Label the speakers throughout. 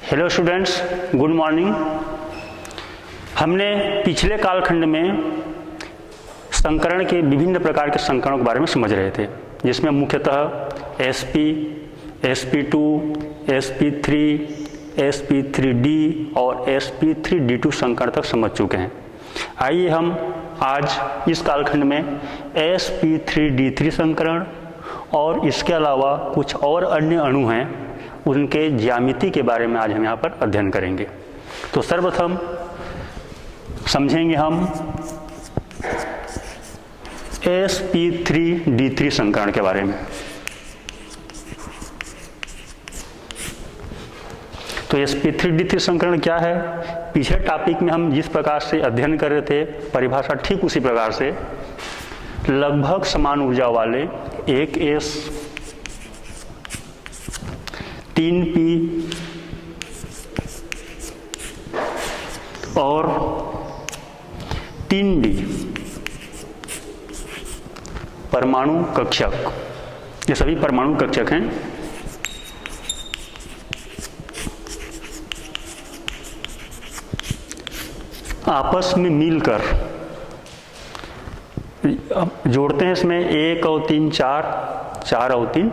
Speaker 1: Hello students, good morning. हमने पिछले कालखंड में संकरण के विभिन्न प्रकार के संकरणों के बारे में समझ रहे थे, जिसमें मुख्यतः sp, sp2, sp3, sp3d और sp3d2 संकरण तक समझ चुके हैं। आइए हम आज इस कालखंड में sp3d3 संकरण और इसके अलावा कुछ और अन्य अणु हैं, उनके ज्यामिति के बारे में आज हम यहाँ पर अध्ययन करेंगे। तो सर्वप्रथम समझेंगे हम sp3d3 संकरण के बारे में। तो sp3d3 संकरण क्या है? पिछले टॉपिक में हम जिस प्रकार से अध्ययन कर रहे थे, परिभाषा ठीक उसी प्रकार से लगभग समान ऊर्जा वाले एक s 3p और 3d परमाणु कक्षक, ये सभी परमाणु कक्षक हैं। आपस में मिलकर जोड़ते हैं, इसमें 1 और 3 4, 4 और 3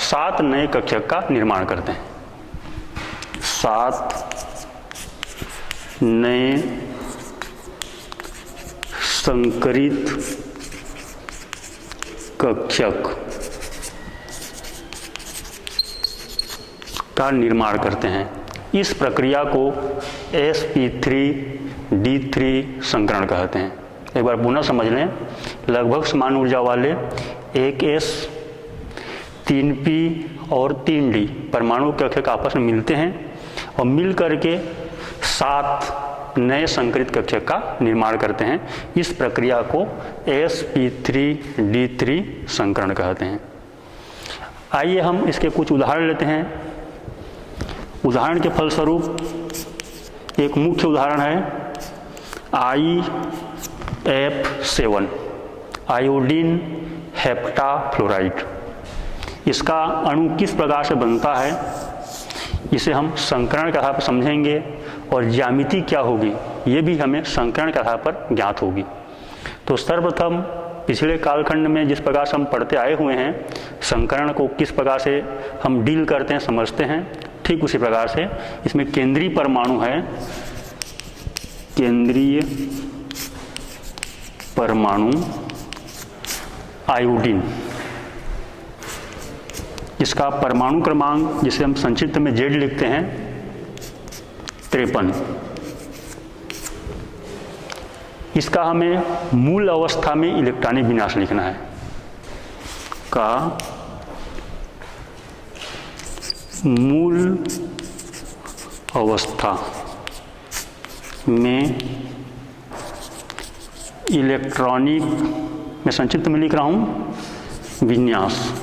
Speaker 1: 7 नए कक्षक का निर्माण करते हैं। 7 नए संकरित कक्षक का निर्माण करते हैं। इस प्रक्रिया को sp3d3 संकरण कहते हैं। एक बार पुनः समझ लें, लगभग समान ऊर्जा वाले एक s 3p और 3d परमाणु कक्षक आपस में मिलते हैं और मिल करके 7 नए संकरित कक्षक का निर्माण करते हैं। इस प्रक्रिया को sp3d3 संकरण कहते हैं। आइए हम इसके कुछ उदाहरण लेते हैं। उदाहरण के फलस्वरूप एक मुख्य उदाहरण है IF7 आयोडीन हेप्टाफ्लोराइड। इसका अणु किस प्रकार से बनता है, इसे हम संकरण के आधार पर समझेंगे और ज्यामिति क्या होगी ये भी हमें संकरण के आधार पर ज्ञात होगी। तो सर्वप्रथम पिछले कालखंड में जिस प्रकार से हम पढ़ते आए हुए हैं, संकरण को किस प्रकार से हम डील करते हैं, समझते हैं, ठीक उसी प्रकार से इसमें केंद्रीय परमाणु है, केंद्रीय परमाणु आयोडीन। इसका परमाणु क्रमांक, जिसे हम संक्षिप्त में Z लिखते हैं, 53। इसका हमें मूल अवस्था में इलेक्ट्रॉनिक विन्यास लिखना है। का मूल अवस्था में इलेक्ट्रॉनिक, मैं संक्षिप्त में लिख रहा हूं, विन्यास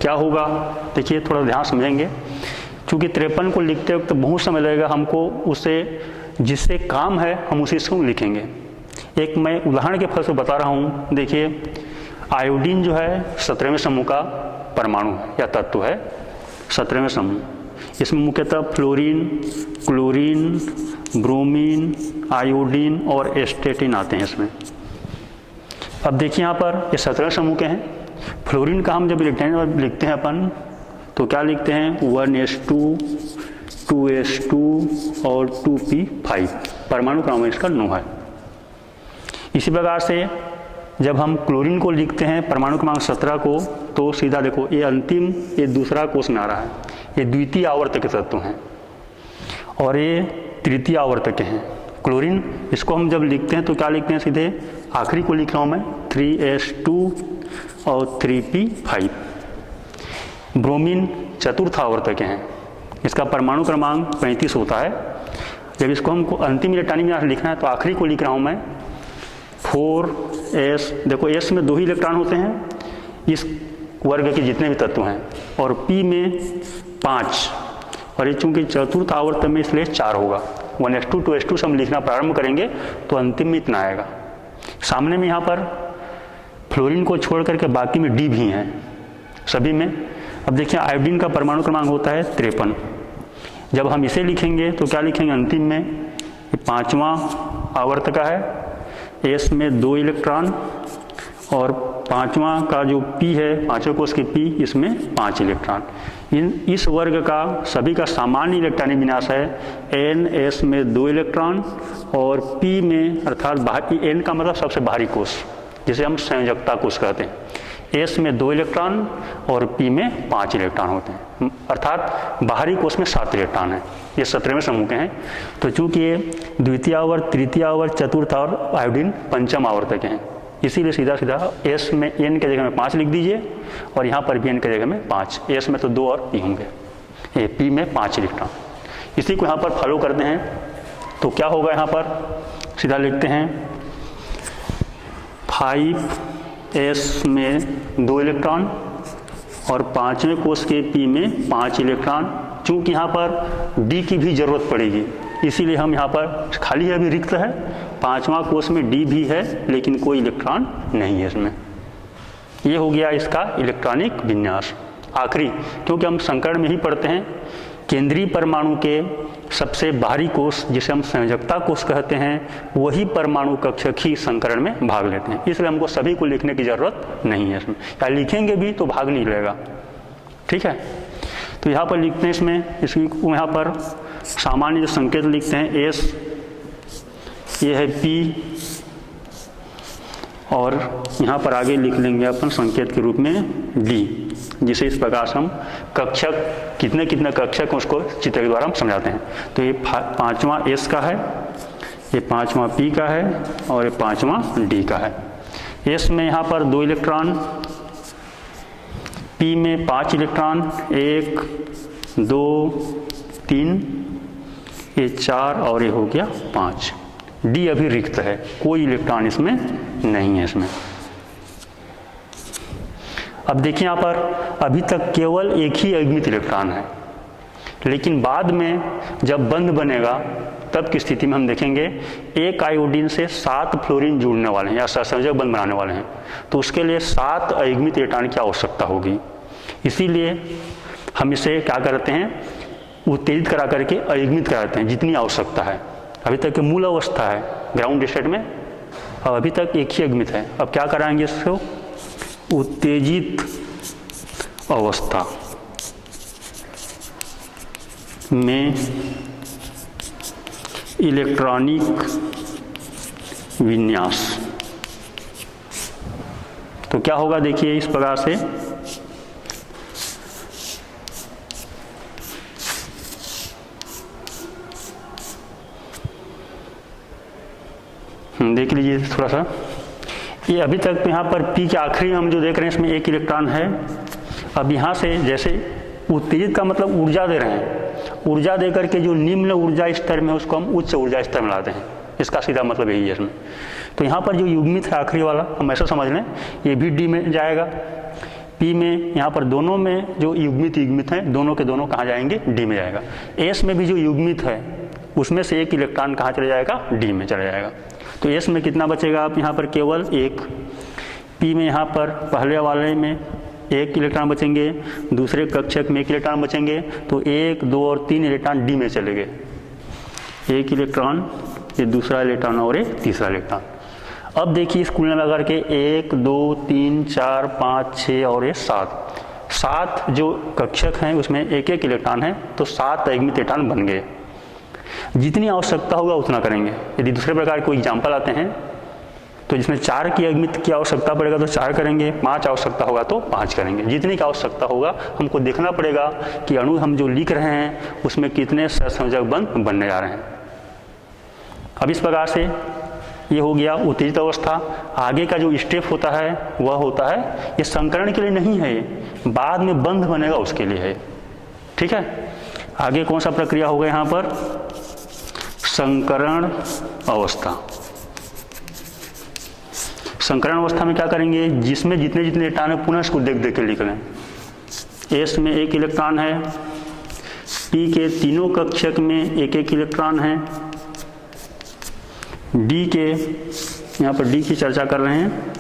Speaker 1: क्या होगा। देखिए, थोड़ा ध्यान समझेंगे, क्योंकि 53 को लिखते वक्त बहुत समय लगेगा हमको, उसे जिससे काम है हम उसी से लिखेंगे। एक मैं उदाहरण के फल से बता रहा हूं। देखिए, आयोडीन जो है 17वें समूह का परमाणु है या तत्व है, 17वें समूह। इसमें मुख्यतः फ्लोरीन, क्लोरीन, ब्रोमीन, आयोडीन और एस्टेटिन आते हैं इसमें। अब देखिए यहाँ पर ये 17 समूह के हैं। फ्लोरीन का हम जब इलेक्ट्रॉन लिखते हैं अपन, तो क्या लिखते हैं, 1s2, 2s2 और 2p5। परमाणु क्रमांक इसका 9 है। इसी प्रकार से जब हम क्लोरीन को लिखते हैं परमाणु क्रमांक 17 को, तो सीधा देखो ये अंतिम, ये दूसरा कोष में आ रहा है, ये द्वितीय आवर्तक के तत्व हैं और ये तृतीय आवर्तक के हैं। क्लोरीन, इसको हम जब लिखते हैं तो क्या लिखते हैं, सीधे आखिरी को लिख रहा हूँ मैं, 3s2 और 3p5। ब्रोमीन चतुर्थ आवर्तक हैं, इसका परमाणु क्रमांक 35 होता है। जब इसको हमको अंतिम इलेक्ट्रॉनिक विन्यास लिखना है तो आखिरी को लिख रहा हूँ मैं, 4s। देखो, s में 2 ही इलेक्ट्रॉन होते हैं इस वर्ग के जितने भी तत्व हैं, और p में 5, और ये चूंकि चतुर्थ आवर्त में इसलिए 4 होगा। 1s2 2s2 से हम लिखना प्रारंभ करेंगे तो अंतिम में इतना आएगा। सामने में यहाँ पर फ्लोरीन को छोड़ करके बाकी में डी भी हैं सभी में, अब देखिए आयोडीन का परमाणु क्रमांक होता है 53। जब हम इसे लिखेंगे तो क्या लिखेंगे अंतिम में, ये 5वां आवर्त का है, एस में 2 इलेक्ट्रॉन और 5वां का जो पी है, 5वें कोष के पी, इसमें 5 इलेक्ट्रॉन। इस वर्ग का सभी का सामान्य इलेक्ट्रॉनिक विन्यास है एन, एस में 2 इलेक्ट्रॉन और पी में, अर्थात बाहरी, एन का मतलब सबसे बाहरी कोष जिसे हम संयोजकता कोष कहते हैं, एस में 2 इलेक्ट्रॉन और पी में 5 इलेक्ट्रॉन होते हैं, अर्थात बाहरी कोष में 7 इलेक्ट्रॉन है। ये 17वें समूह के हैं। तो चूंकि ये द्वितीय आवर्त, तृतीय आवर्त, चतुर्थ और आयोडीन पंचम आवर्त के हैं, इसीलिए सीधा सीधा एस में एन के जगह में 5 लिख दीजिए और यहाँ पर भी एन के जगह में 5, एस में तो 2 और पी होंगे, ये पी में 5 इलेक्ट्रॉन। इसी को यहाँ पर फॉलो करते हैं तो क्या होगा, यहाँ पर सीधा लिखते हैं 5s में 2 इलेक्ट्रॉन और 5वें कोष के पी में 5 इलेक्ट्रॉन। चूंकि यहाँ पर डी की भी जरूरत पड़ेगी, इसीलिए हम यहाँ पर खाली है, अभी रिक्त है, 5वां कोष में डी भी है लेकिन कोई इलेक्ट्रॉन नहीं है इसमें। ये हो गया इसका इलेक्ट्रॉनिक विन्यास। आखिरी, क्योंकि हम संकरण में ही पढ़ते हैं, केंद्रीय परमाणु के सबसे बाहरी कोष जिसे हम संयोजकता कोष कहते हैं, वही परमाणु कक्षक ही संकरण में भाग लेते हैं। इसलिए हमको सभी को लिखने की जरूरत नहीं है इसमें, या लिखेंगे भी तो भाग नहीं लेगा। ठीक है, तो यहाँ पर लिखते हैं इसमें, इसकी यहाँ पर सामान्य जो संकेत लिखते हैं एस, ये है पी, और यहाँ पर आगे लिख लेंगे अपन संकेत के रूप में डी, जिसे इस प्रकार से हम कक्षक, कितने कितने कक्षक उसको चित्र के द्वारा हम समझाते हैं। तो ये 5वां एस का है, ये 5वां पी का है और ये 5वां डी का है। एस में यहाँ पर 2 इलेक्ट्रॉन, पी में 5 इलेक्ट्रॉन, 1 2 3, ये 4 और ये हो गया 5। डी अभी रिक्त है, कोई इलेक्ट्रॉन इसमें नहीं है इसमें। अब देखिए यहाँ पर अभी तक केवल एक ही अयुग्मित इलेक्ट्रॉन है, लेकिन बाद में जब बंध बनेगा तब की स्थिति में हम देखेंगे एक आयोडीन से 7 फ्लोरीन जुड़ने वाले हैं या सहसंयोजक बंध बनाने वाले हैं, तो उसके लिए 7 अयुग्मित इलेक्ट्रॉन की आवश्यकता होगी। इसीलिए हम इसे क्या करते हैं, उत्तेजित करा करके अयुग्मित कराते हैं जितनी आवश्यकता है। अभी तक की मूल अवस्था है ग्राउंड स्टेट में, अब अभी तक एक ही अयुग्मित है। अब क्या कराएंगे इसको, उत्तेजित अवस्था में इलेक्ट्रॉनिक विन्यास। तो क्या होगा देखिए इस प्रकार से, देख लीजिए थोड़ा सा, ये अभी तक यहाँ पर पी के आखिरी में हम जो देख रहे हैं इसमें 1 इलेक्ट्रॉन है। अब यहाँ से जैसे उत्तेजित का मतलब ऊर्जा दे रहे हैं, ऊर्जा दे करके जो निम्न ऊर्जा स्तर में उसको हम उच्च ऊर्जा स्तर में लाते हैं, इसका सीधा मतलब यही है इसमें। तो यहाँ पर जो युग्मित है आखिरी वाला, हम ऐसा समझ लें, ये भी डी में जाएगा, पी में, यहाँ पर दोनों में जो युग्मित हैं दोनों के दोनों कहाँ जाएंगे, डी में जाएगा। एस में भी जो युग्मित है उसमें से 1 इलेक्ट्रॉन कहाँ चला जाएगा, डी में चला जाएगा। तो एस में कितना बचेगा, आप यहाँ पर केवल 1, पी में यहाँ पर पहले वाले में 1 इलेक्ट्रॉन बचेंगे, दूसरे कक्षक में 1 इलेक्ट्रॉन बचेंगे, तो 1 2 और 3 इलेक्ट्रॉन डी में चले गए। 1 इलेक्ट्रॉन, ये दूसरा इलेक्ट्रॉन और एक तीसरा इलेक्ट्रॉन। अब देखिए इस कुल लगा करके 1 2 3 4 5 6 और ये 7 जो कक्षक हैं उसमें 1 इलेक्ट्रॉन है, तो 7 अयुग्मित इलेक्ट्रॉन बन गए। जितनी आवश्यकता होगा उतना करेंगे। यदि दूसरे प्रकार कोई एग्जाम्पल आते हैं तो जिसमें 4 की अयुग्मित की आवश्यकता पड़ेगा तो 4 करेंगे, 5 आवश्यकता होगा तो 5 करेंगे। जितनी की आवश्यकता होगा हमको देखना पड़ेगा कि अणु हम जो लिख रहे हैं उसमें कितने सहसंयोजक बंध बनने जा रहे हैं। अब इस प्रकार से ये हो गया उत्तेजित अवस्था। आगे का जो स्टेप होता है वह होता है, ये संकरण के लिए नहीं है, ये बाद में बंध बनेगा उसके लिए है। ठीक है, आगे कौन सा प्रक्रिया होगा यहाँ पर, संकरण अवस्था। संकरण अवस्था में क्या करेंगे, जिसमें जितने जितने इलेक्ट्रॉन है पुनः इसको देख देख के लिख लें। एस में 1 इलेक्ट्रॉन है, पी के तीनों कक्षक में 1 इलेक्ट्रॉन है, डी के, यहाँ पर डी की चर्चा कर रहे हैं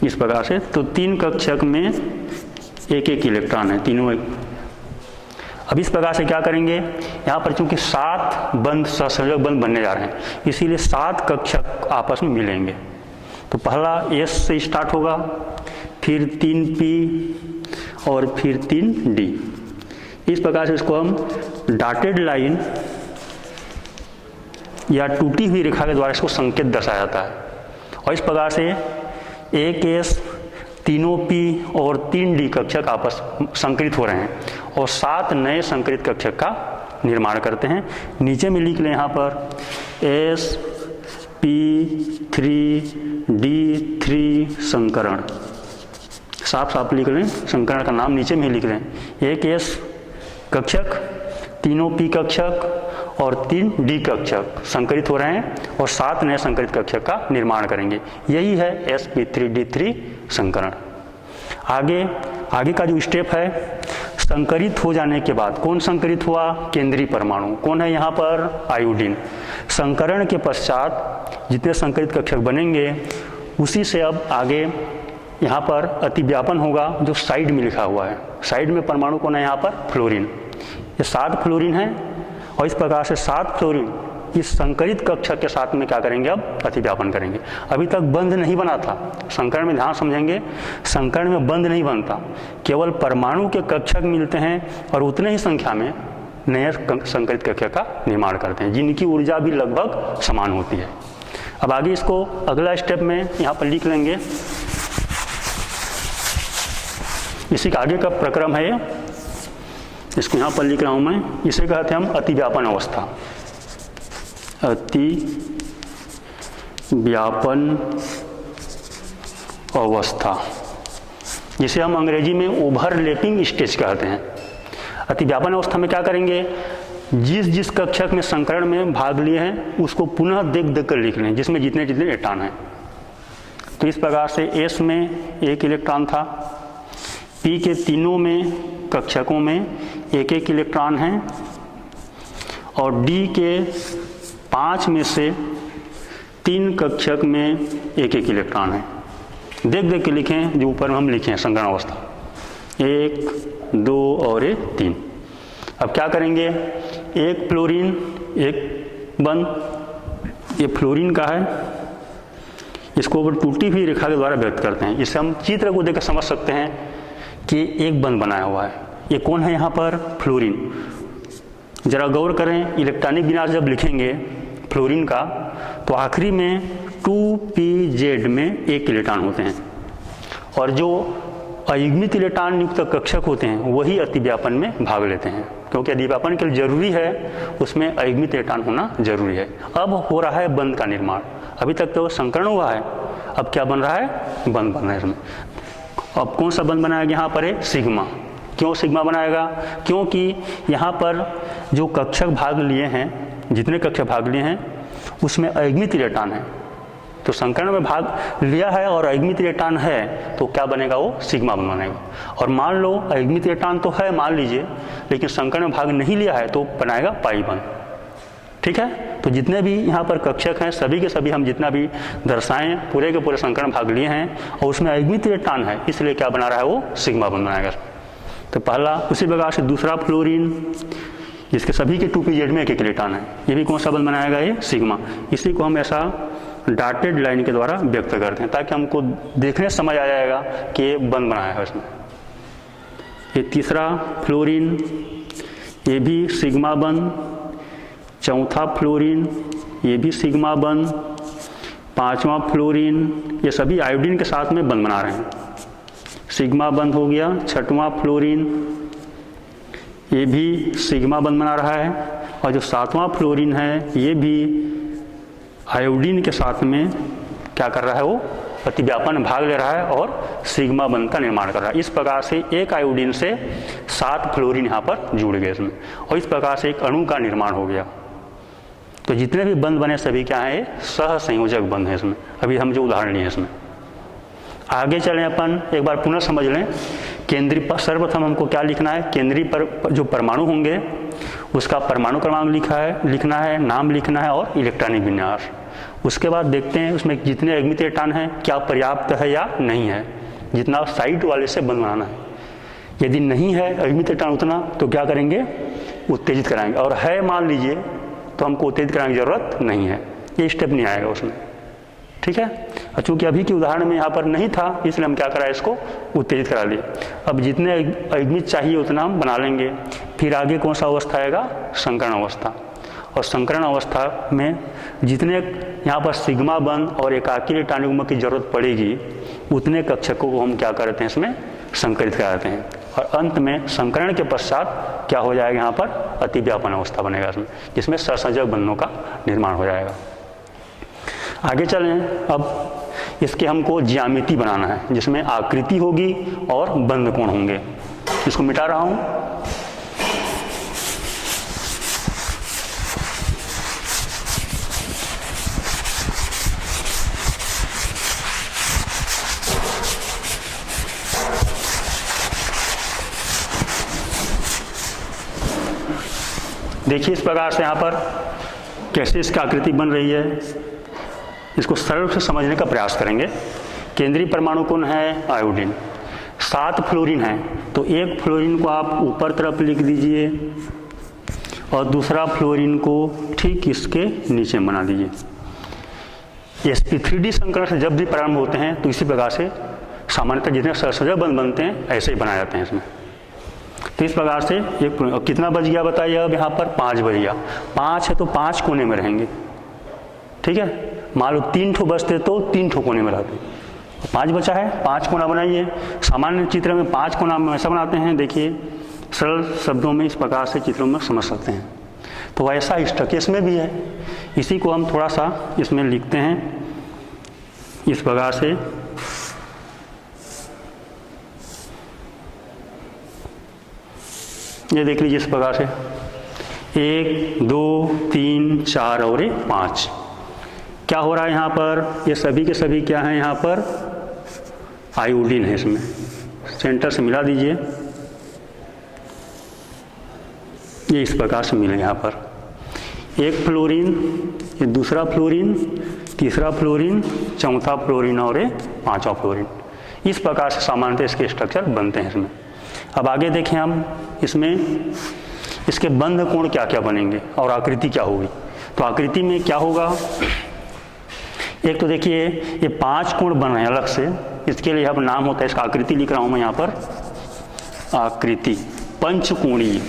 Speaker 1: इस प्रकार से, तो 3 कक्षक में एक एक इलेक्ट्रॉन है, तीनों एक। अब इस प्रकार से क्या करेंगे, यहाँ पर चूंकि 7 बंध सहसंयोजक बंध बनने जा रहे हैं, इसीलिए 7 कक्षक आपस में मिलेंगे। तो पहला S से स्टार्ट होगा, फिर 3P और फिर 3D। इस प्रकार से इसको हम डॉटेड लाइन या टूटी हुई रेखा के द्वारा इसको संकेत दर्शाया जाता है। और इस प्रकार से एक S, तीनों P और 3D कक्षक आपस संकरित हो रहे हैं और 7 नए संकरित कक्षक का निर्माण करते हैं। नीचे में लिख लें यहाँ पर sp3d3 संकरण, साफ साफ लिख लें, संकरण का नाम नीचे में ही लिख लें। एक S कक्षक, तीनों P कक्षक और 3D कक्षक संकरित हो रहे हैं और 7 नए संकरित कक्षक का निर्माण करेंगे। यही है sp3d3 संकरण। आगे का जो स्टेप है, संकरित हो जाने के बाद कौन संकरित हुआ, केंद्रीय परमाणु। कौन है यहाँ पर, आयोडीन। संकरण के पश्चात जितने संकरित कक्षक बनेंगे उसी से अब आगे यहाँ पर अतिव्यापन होगा, जो साइड में लिखा हुआ है। साइड में परमाणु कौन है यहाँ पर, फ्लोरीन। ये 7 फ्लोरीन है और इस प्रकार से 7 फ्लोरीन इस संकरित कक्षक के साथ में क्या करेंगे, अब अतिव्यापन करेंगे। अभी तक बंध नहीं बना था। संकरण में ध्यान समझेंगे, संकरण में बंध नहीं बनता, केवल परमाणु के कक्षक मिलते हैं और उतने ही संख्या में नए संकरित कक्षक का निर्माण करते हैं, जिनकी ऊर्जा भी लगभग समान होती है। अब आगे इसको अगला स्टेप में यहाँ पर लिख लेंगे। इसी का आगे का प्रक्रम है, इसको यहाँ पर लिख रहा हूँ मैं। इसे कहते हैं हम अतिव्यापन अवस्था। अतिव्यापन अवस्था, जिसे हम अंग्रेजी में ओवरलैपिंग स्टेज कहते हैं। अतिव्यापन अवस्था में क्या करेंगे, जिस कक्षक में संकरण में भाग लिए हैं उसको पुनः देख कर लिख लें, जिसमें जितने इलेक्ट्रॉन हैं। तो इस प्रकार से S में 1 इलेक्ट्रॉन था, P के तीनों में कक्षकों में 1 इलेक्ट्रॉन है और D के 5 में से 3 कक्षक में 1 इलेक्ट्रॉन है। देख के लिखें, जो ऊपर हम लिखे हैं संकरण अवस्था 1, 2 और 3। अब क्या करेंगे, एक फ्लोरीन, एक बंध, ये फ्लोरीन का है, इसको ऊपर टूटी हुई रेखा के द्वारा व्यक्त करते हैं। इससे हम चित्र को देखकर समझ सकते हैं कि एक बंध बनाया हुआ है। ये कौन है यहाँ पर, फ्लोरीन। जरा गौर करें, इलेक्ट्रॉनिक विन्यास जब लिखेंगे फ्लोरीन का तो आखिरी में 2pz में 1 इलेक्ट्रॉन होते हैं और जो अयुग्मित इलेक्ट्रॉन युक्त कक्षक होते हैं वही अतिव्यापन में भाग लेते हैं, क्योंकि अतिव्यापन के लिए जरूरी है, उसमें अयुग्मित इलेक्ट्रॉन होना जरूरी है। अब हो रहा है बंध का निर्माण। अभी तक तो संकरण हुआ है, अब क्या बन रहा है, बंध बन रहा है इसमें। अब कौन सा बंध बनाया गया, यहाँ पर है सिग्मा। क्यों सिग्मा बनाएगा, क्योंकि यहाँ पर जो कक्षक भाग लिए हैं, जितने कक्षक भाग लिए हैं उसमें अयुग्मित इलेक्ट्रॉन है। तो संकरण में भाग लिया है और अयुग्मित इलेक्ट्रॉन है तो क्या बनेगा, वो सिग्मा बंध बनेगा। और मान लो अयुग्मित इलेक्ट्रॉन तो है, मान लीजिए, लेकिन संकरण में भाग नहीं लिया है तो बनाएगा पाई बंध। ठीक है, तो जितने भी यहाँ पर कक्षक हैं सभी के सभी हम जितना भी दर्शाएं पूरे के पूरे संकरण भाग लिए हैं और उसमें अयुग्मित इलेक्ट्रॉन है, इसलिए क्या बना रहा है, वो सिग्मा बंध बनाएगा। तो पहला, उसी प्रकार से दूसरा फ्लोरीन, जिसके सभी के 2pz में 1 इलेक्ट्रॉन है, ये भी कौन सा बंध बनाएगा, ये सिग्मा। इसी को हम ऐसा डॉटेड लाइन के द्वारा व्यक्त करते हैं ताकि हमको देखने समझ आ जाएगा कि ये बंध बनाया है इसमें। ये तीसरा फ्लोरीन, ये भी सिग्मा बंध। चौथा फ्लोरीन, ये भी सिग्मा बंध। 5वां फ्लोरीन, ये सभी आयोडीन के साथ में बंध बना रहे हैं, सिग्मा बंध हो गया। 6वां फ्लोरीन, ये भी सिग्मा बंध बना रहा है। और जो 7वां फ्लोरीन है ये भी आयोडीन के साथ में क्या कर रहा है, वो अतिव्यापन में भाग ले रहा है और सिग्मा बंध का निर्माण कर रहा है। इस प्रकार से एक आयोडीन से 7 फ्लोरीन यहाँ पर जुड़ गए इसमें और इस प्रकार से एक अणु का निर्माण हो गया। तो जितने भी बंध बने सभी क्या है, सहसंयोजक बंध है इसमें। अभी हम जो उदाहरण लिए इसमें आगे चलें, अपन एक बार पुनः समझ लें। केंद्रीय, सर्वप्रथम हमको क्या लिखना है, केंद्रीय पर जो परमाणु होंगे उसका परमाणु क्रमांक लिखना है, नाम लिखना है और इलेक्ट्रॉनिक विन्यास। उसके बाद देखते हैं उसमें जितने अयुग्मित इलेक्ट्रॉन हैं क्या पर्याप्त है या नहीं है, जितना साइड वाले से बंध बनाना है। यदि नहीं है अभिमित इलेक्ट्रॉन उतना तो क्या करेंगे, उत्तेजित कराएंगे, और है मान लीजिए तो हमको उत्तेजित कराने की जरूरत नहीं है, ये स्टेप नहीं आएगा उसमें। ठीक है, और चूंकि अभी के उदाहरण में यहाँ पर नहीं था इसलिए हम क्या कराए, इसको उत्तेजित करा लिए। अब जितने अभिमित चाहिए उतना हम बना लेंगे। फिर आगे कौन सा अवस्था आएगा, संकरण अवस्था। और संकरण अवस्था में जितने यहाँ पर सिग्मा बंध और एकाकी इलेक्ट्रॉन युग्म की जरूरत पड़ेगी उतने कक्षकों को हम क्या करते हैं, इसमें संकरित कराते हैं। और अंत में संकरण के पश्चात क्या हो जाएगा, यहाँ पर अतिव्यापन अवस्था बनेगा इसमें, जिसमें सहसंयोजक बंधनों का निर्माण हो जाएगा। आगे चलें, अब इसके हमको ज्यामिति बनाना है जिसमें आकृति होगी और बंध कोण होंगे। इसको मिटा रहा हूं। देखिए इस प्रकार से यहाँ पर कैसे इसकी आकृति बन रही है, इसको सरल रूप से समझने का प्रयास करेंगे। केंद्रीय परमाणु कौन है, आयोडीन। 7 फ्लोरीन है, तो एक फ्लोरीन को आप ऊपर तरफ लिख दीजिए और दूसरा फ्लोरीन को ठीक इसके नीचे बना दीजिए। sp3d संकरण से जब भी प्रारंभ होते हैं तो इसी प्रकार से सामान्यतः जितने सहसंयोजक बंध बनते हैं ऐसे ही बनाए जाते हैं इसमें। तो इस प्रकार से एक कितना बच गया बताइए, अब यहाँ पर 5 बच गया। 5 है तो 5 कोने में रहेंगे। ठीक है, मान लो 3 ठो बचते तो 3 ठो कोने में रहते, 5 बचा है, 5 कोना बनाइए। सामान्य चित्र में 5 कोना हम ऐसा बनाते हैं, देखिए सरल शब्दों में इस प्रकार से चित्रों में समझ सकते हैं। तो ऐसा स्ट्रक्चर इसमें भी है, इसी को हम थोड़ा सा इसमें लिखते हैं इस प्रकार से। ये देख लीजिए इस प्रकार से 1 2 3 4 और 5। क्या हो रहा है यहाँ पर, ये सभी के सभी क्या हैं, यहाँ पर आयोडीन है। इसमें सेंटर से मिला दीजिए, ये इस प्रकार से मिले यहाँ पर एक फ्लोरीन, ये दूसरा फ्लोरीन, तीसरा फ्लोरीन, चौथा फ्लोरीन और 5वां फ्लोरीन। इस प्रकार से सामान्यतः इसके स्ट्रक्चर बनते हैं इसमें। अब आगे देखें हम इसमें इसके बंध कोण क्या क्या बनेंगे और आकृति क्या होगी। तो आकृति में क्या होगा, एक तो देखिए ये 5 कोण बन रहे हैं अलग से, इसके लिए यहाँ पर नाम होता है, इसका आकृति लिख रहा हूं मैं यहाँ पर, आकृति पंचकोणीय।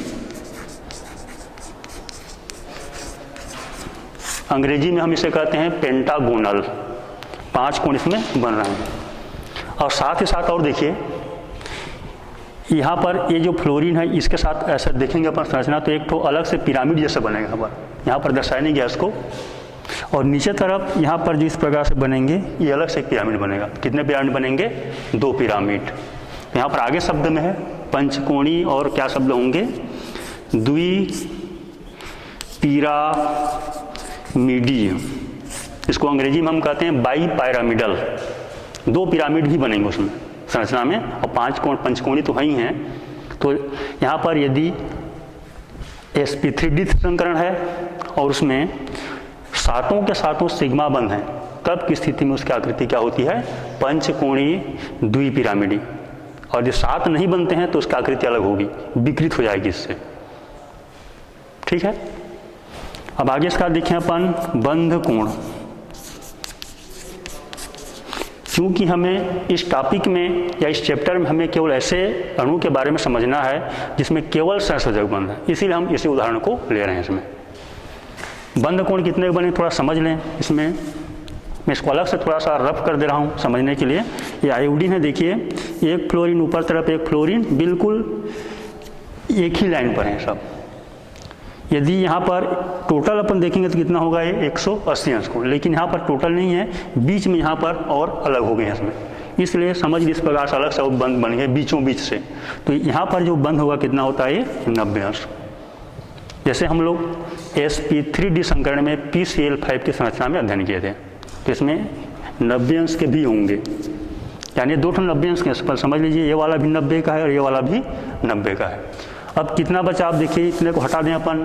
Speaker 1: अंग्रेजी में हम इसे कहते हैं पेंटागोनल। 5 कोण इसमें बन रहे हैं। और साथ ही साथ और देखिए यहाँ पर ये जो फ्लोरीन है इसके साथ ऐसा देखेंगे अपन संरचना, तो एक तो अलग से पिरामिड जैसा बनेगा। यहाँ पर दर्शाया नहीं गया इसको। और नीचे तरफ यहाँ पर जो इस प्रकार से बनेंगे ये अलग से एक पिरामिड बनेगा। कितने पिरामिड बनेंगे, 2 पिरामिड। यहाँ पर आगे शब्द में है पंचकोणीय और क्या शब्द होंगे, द्विपिरामिडीय। इसको अंग्रेजी में हम कहते हैं बाई पिरामिडल। 2 पिरामिड भी बनेंगे उसमें संरचना में, और 5 कोण पंचकोणीय तो ही हैं। तो यहाँ पर यदि sp3d संकरण है और उसमें 7 के 7 सिग्मा बंध हैं, तब की स्थिति में उसकी आकृति क्या होती है, पंचकोणीय द्विपिरामिडी। और जो 7 नहीं बनते हैं तो उसकी आकृति अलग होगी, विकृत हो जाएगी इससे। ठीक है, अब आगे इसका देखें अपन बंध कोण। क्योंकि हमें इस टॉपिक में या इस चैप्टर में हमें केवल ऐसे अणु के बारे में समझना है जिसमें केवल सहसंयोजक बंध है, इसीलिए हम इसी उदाहरण को ले रहे हैं। इसमें बंध कोण कितने बने थोड़ा समझ लें। इसमें मैं इसको अलग से थोड़ा सा रफ कर दे रहा हूँ समझने के लिए। ये आयोडीन है, देखिए एक फ्लोरीन ऊपर तरफ, एक फ्लोरीन बिल्कुल एक ही लाइन पर है सब। यदि यहाँ पर टोटल अपन देखेंगे तो कितना होगा, ये 180 अंश कोण, लेकिन यहाँ पर टोटल नहीं है, बीच में यहाँ पर और अलग हो गए हैं इसमें, इसलिए समझ इस प्रकार से अलग से बंध बन गए बीचों बीच से। तो यहाँ पर जो बंध होगा कितना होता है, 90 अंश। जैसे हम लोग sp3d संकरण में PCl5 की संरचना में अध्ययन किए थे, तो इसमें 90 अंश के भी होंगे, यानी 2 90 अंश के पर समझ लीजिए, ये वाला भी 90 का है और ये वाला भी 90 का है। अब कितना बचा आप देखिए, इतने को हटा दें अपन,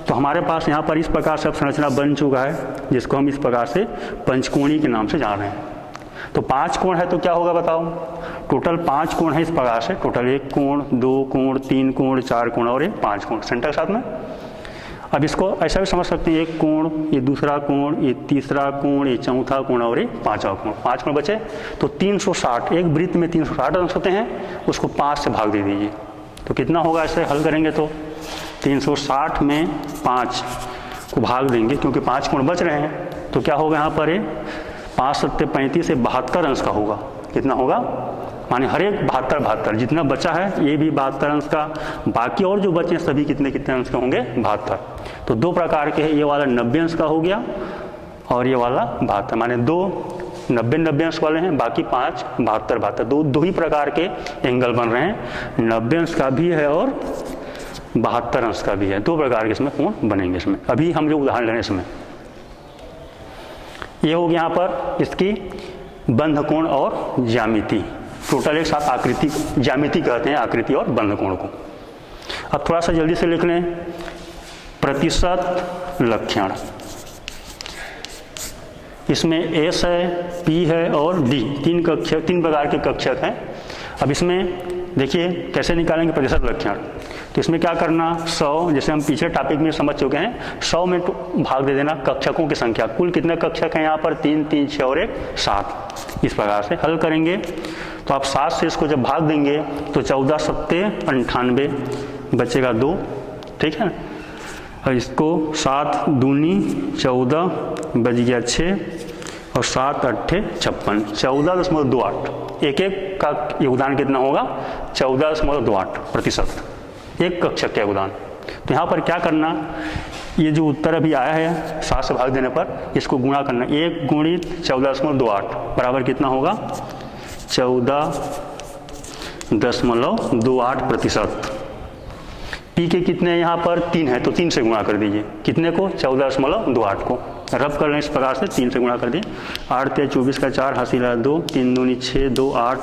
Speaker 1: तो हमारे पास यहाँ पर इस प्रकार से अब संरचना बन चुका है, जिसको हम इस प्रकार से पंचकोणीय के नाम से जान रहे हैं। तो 5 कोण है तो क्या होगा बताओ, टोटल 5 कोण है इस प्रकार से, टोटल 1 कोण, 2 कोण, 3 कोण, 4 कोण और ये 5 कोण सेंटर के साथ में। अब इसको ऐसा भी समझ सकते हैं, 1 कोण, ये दूसरा कोण, ये तीसरा कोण, ये चौथा कोण और ये 5वां कोण, 5 कोण बचे। तो 360, एक वृत्त में 360 अंश होते हैं, उसको 5 से भाग दे दीजिए तो कितना होगा, ऐसे हल करेंगे तो 360 में 5 को भाग देंगे क्योंकि 5 कोण बच रहे हैं, तो क्या होगा यहाँ पर, ये 5 सत्ते 35 से 72 अंश का होगा। कितना होगा, माने हर एक 72 जितना बचा है ये भी 72 अंश का, बाकी और जो बचे सभी कितने कितने अंश के होंगे, 72। तो 2 प्रकार के हैं, ये वाला 90 अंश का हो गया और ये वाला 72, माने 2 90 अंश वाले हैं, बाकी 5 72। दो ही प्रकार के एंगल बन रहे हैं, 90 अंश का भी है और 72 अंश का भी है, 2 प्रकार के इसमें कोण बनेंगे। इसमें अभी हम जो उदाहरण ले रहे हैं इसमें ये हो गया यहाँ पर इसकी बंध कोण और ज्यामिति, टोटल एक साथ आकृति, ज्यामिति कहते हैं आकृति और बंध कोण को। अब थोड़ा सा जल्दी से लिख लें, प्रतिशत लक्षण, इसमें एस है, पी है और डी, 3 प्रकार के कक्षक हैं। अब इसमें देखिए कैसे निकालेंगे प्रतिशत लक्षण, तो इसमें क्या करना, 100, जैसे हम पिछले टॉपिक में समझ चुके हैं, 100 में भाग दे देना कक्षकों की संख्या, कुल कितने कक्षक हैं यहाँ पर, 3 3 6 और 1 7। इस प्रकार से हल करेंगे तो आप 7 से इसको जब भाग देंगे तो 14 सत्ते 98, बचेगा 2, ठीक है। और इसको 7 दूनी 14, बच गया 6 और 7 अट्ठे 56, 14.28, एक का योगदान कितना होगा, 14.28% एक कक्षक का योगदान। तो यहाँ पर क्या करना, ये जो उत्तर अभी आया है 7 से भाग देने पर इसको गुणा करना, 1 गुणित 14.28 बराबर कितना होगा, 14.28%। पी के कितने यहाँ पर 3 है तो 3 से गुणा कर दीजिए, कितने को, 14.28 को रब कर लें इस प्रकार से, 3 से गुणा कर दिए, 8 × 24 का 4, हासिला 2, 3 दूनी 6, 2 8,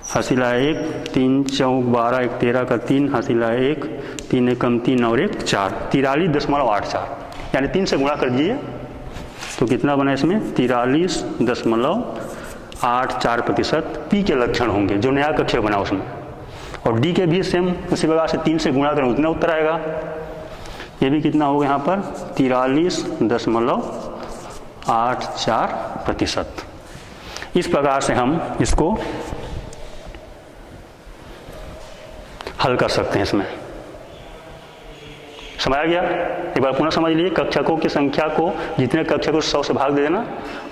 Speaker 1: हासिला 1, 3 चौक 12, 1 13 का 3, हासिला 1, 3 एकम 3 और 1 4, 43.84, यानी 3 से गुणा कर दीजिए तो कितना बना इसमें, 43.84% पी के लक्षण होंगे जो नया कक्षक बना उसमें। और डी के भी सेम उसी प्रकार से 3 से गुणा करें उतना उत्तर आएगा, ये भी कितना होगा यहाँ पर 43.84%। इस प्रकार से हम इसको हल कर सकते हैं। इसमें समझ आ गया, एक बार पुनः समझ लीजिए, कक्षकों की संख्या को जितने कक्षक को 100 से भाग दे देना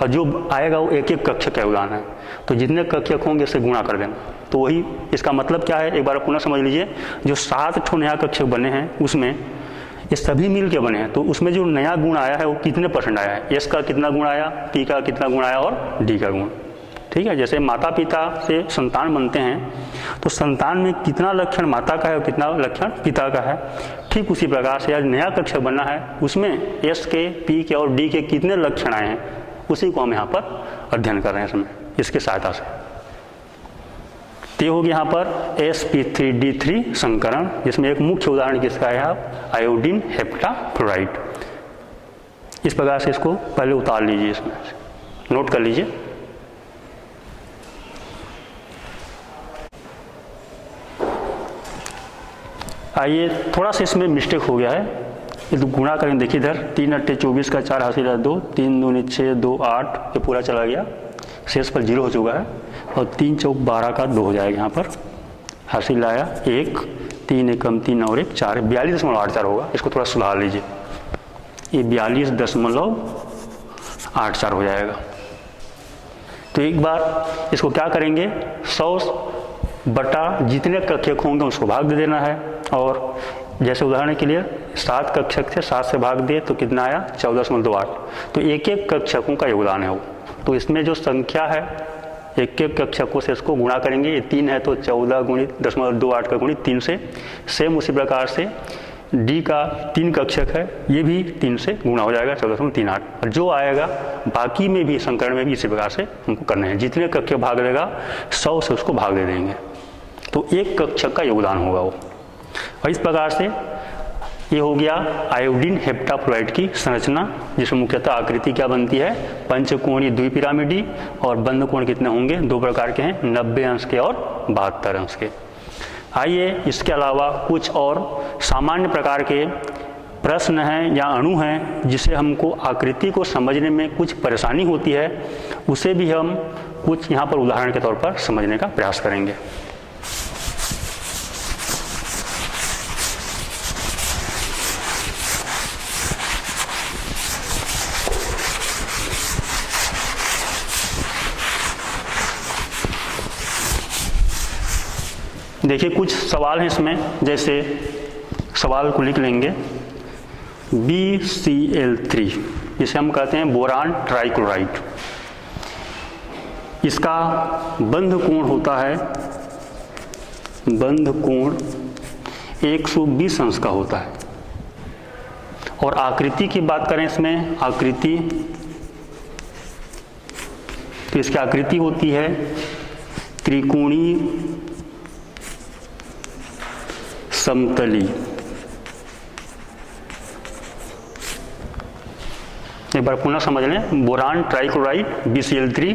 Speaker 1: और जो आएगा वो एक एक कक्षक का योगदान है, तो जितने कक्षक होंगे उससे गुणा कर देना। तो वही इसका मतलब क्या है, एक बार पुनः समझ लीजिए, जो 7 ठो नया कक्षक बने हैं उसमें ये सभी मिल के बने हैं, तो उसमें जो नया गुण आया है वो कितने % आया है, एस का कितना गुण आया, पी का कितना गुण आया और डी का गुण, ठीक है। जैसे माता पिता से संतान बनते हैं तो संतान में कितना लक्षण माता का है और कितना लक्षण पिता का है, ठीक उसी प्रकार से आज नया कक्षक बनना है उसमें एस के, पी के और डी के कितने लक्षण आए हैं उसी को हम यहाँ पर अध्ययन कर रहे हैं इसमें, इसके सहायता से। तो होगी यहाँ पर sp3d3 संकरण, जिसमें एक मुख्य उदाहरण किसका है, आयोडीन हेप्टाफ्लोराइड। इस प्रकार से इसको पहले उतार लीजिए, इसमें नोट कर लीजिए। आइए थोड़ा सा इसमें मिस्टेक हो गया है, ये तो गुणा करें, देखिए इधर 3 अट्ठे 24 का 4 हासिल है 2, 3 दूनी 6, 2 8, ये पूरा चला गया, शेष पर 0 हो चुका है और 3 चौक 12 का 2 हो जाएगा, यहाँ पर हासिल आया 1, 3 एकम 3 और 1 4, 42.84 होगा। इसको थोड़ा सुधार लीजिए, ये 42.84 हो जाएगा। तो एक बार इसको क्या करेंगे, 100 बटा जितने कक्षक होंगे उसको भाग दे देना है, और जैसे उदाहरण के लिए 7 कक्षक थे, 7 से भाग दिए तो कितना आया 14.28, तो एक एक कक्षकों का योगदान है वो। तो इसमें जो संख्या है एक एक कक्षकों से इसको गुणा करेंगे, ये 3 है तो 14 गुणित 0.28 का गुणित 3 से, सेम उसी प्रकार से डी का 3 कक्षक है, ये भी 3 से गुणा हो जाएगा 14.38, और जो आएगा बाकी में भी संकरण में भी इसी प्रकार से हमको करना है, जितने कक्षक भाग देगा 100 से उसको भाग दे देंगे, तो एक कक्षक का योगदान होगा वो। और इस प्रकार से ये हो गया आयोडीन हेप्टाफ्लोराइड की संरचना, जिसमें मुख्यतः आकृति क्या बनती है, पंचकोणीय द्विपिरामिडी, और बंद कोण कितने होंगे, दो प्रकार के हैं, 90 अंश के और 72 अंश के। आइए इसके अलावा कुछ और सामान्य प्रकार के प्रश्न हैं या अणु हैं जिसे हमको आकृति को समझने में कुछ परेशानी होती है, उसे भी हम कुछ यहाँ पर उदाहरण के तौर पर समझने का प्रयास करेंगे। देखिए कुछ सवाल हैं इसमें, जैसे सवाल को लिख लेंगे, BCl3 जिसे हम कहते हैं बोरान ट्राइक्लोराइड, इसका बंध कोण होता है, बंध कोण 120 अंश का होता है। और आकृति की बात करें इसमें, आकृति, तो इसकी आकृति होती है त्रिकोणीय समतली। एक बार पुनः समझ लें, बोरान ट्राइक्लोराइड BCl3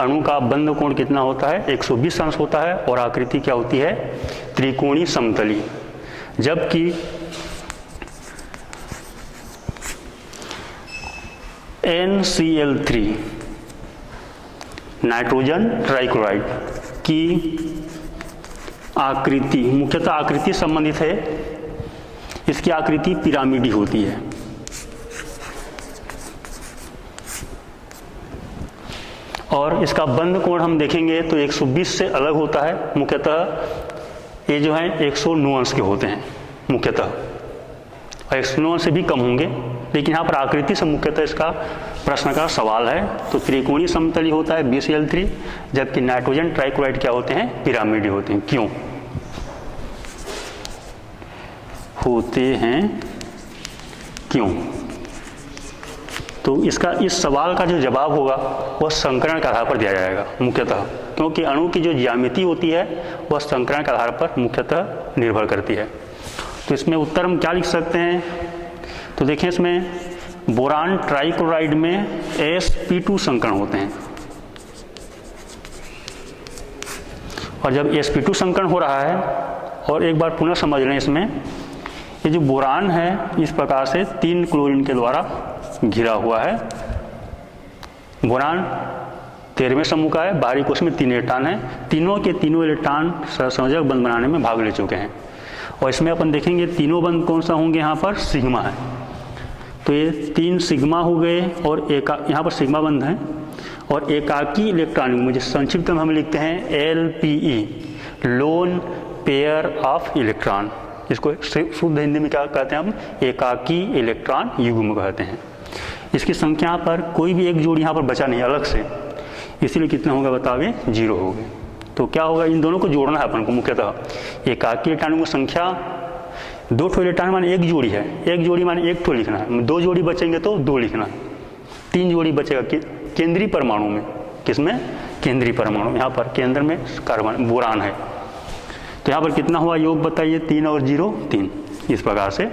Speaker 1: अणु का बंध कोण कितना होता है, 120 अंश होता है, और आकृति क्या होती है, त्रिकोणीय समतली। जबकि NCl3 नाइट्रोजन ट्राइक्लोराइड की आकृति, मुख्यतः आकृति संबंधित है, इसकी आकृति पिरामिडी होती है। और इसका बंध कोण हम देखेंगे तो 120 से अलग होता है, मुख्यतः ये जो है 109 अंश के होते हैं मुख्यतः, और 109 अंश से भी कम होंगे, लेकिन यहाँ पर आकृति से मुख्यतः इसका प्रश्न का सवाल है। तो त्रिकोणीय समतली होता है BCl3, जबकि नाइट्रोजन ट्राइक्लोराइड क्या होते हैं, पिरामिडी होते हैं। क्यों होते हैं, क्यों? तो इसका, इस सवाल का जो जवाब होगा वह संकरण के आधार पर दिया जाएगा मुख्यतः, क्योंकि अणु की जो ज्यामिति होती है वह संकरण के आधार पर मुख्यतः निर्भर करती है। तो इसमें उत्तर हम क्या लिख सकते हैं, तो देखें इसमें बोरान ट्राइक्लोराइड में sp2 संकरण होते हैं, और जब sp2 संकरण हो रहा है, और एक बार पुनः समझ लें इसमें, ये जो बोरान है इस प्रकार से 3 क्लोरीन के द्वारा घिरा हुआ है। बोरान 13वें समूह का है, बाहरी कोश में 3 इलेक्ट्रॉन है, तीनों के तीनों इलेक्ट्रॉन सहसंयोजक बंध बनाने में भाग ले चुके हैं। और इसमें अपन देखेंगे तीनों बंध कौन सा होंगे, यहाँ पर सिग्मा है, तो ये 3 सिग्मा हो गए, और यहाँ पर सिग्मा बंध है, और एकाकी इलेक्ट्रॉन मुझे संक्षिप्त में हम लिखते हैं LPE, loan pair of electron. इसको शुद्ध हिंदी में क्या कहते हैं हम, एकाकी इलेक्ट्रॉन युग्म कहते हैं। इसकी संख्या पर कोई भी एक जोड़ी यहाँ पर बचा नहीं अलग से, इसीलिए कितना होगा बतावे, 0 हो गए। तो क्या होगा, इन दोनों को जोड़ना है अपन को मुख्यतः। एकाकी इलेक्ट्रॉन की संख्या 2 ठो इलेक्ट्रॉन माने एक जोड़ी है, एक जोड़ी माने एक ठो लिखना है, 2 जोड़ी बचेंगे तो 2 लिखना है, 3 जोड़ी बचेगा केंद्रीय परमाणु में। किसमें, केंद्रीय परमाणु, यहाँ पर केंद्र में कार्बन बोरान है। तो यहाँ पर कितना हुआ योग बताइए, 3 और 0 3, इस प्रकार से।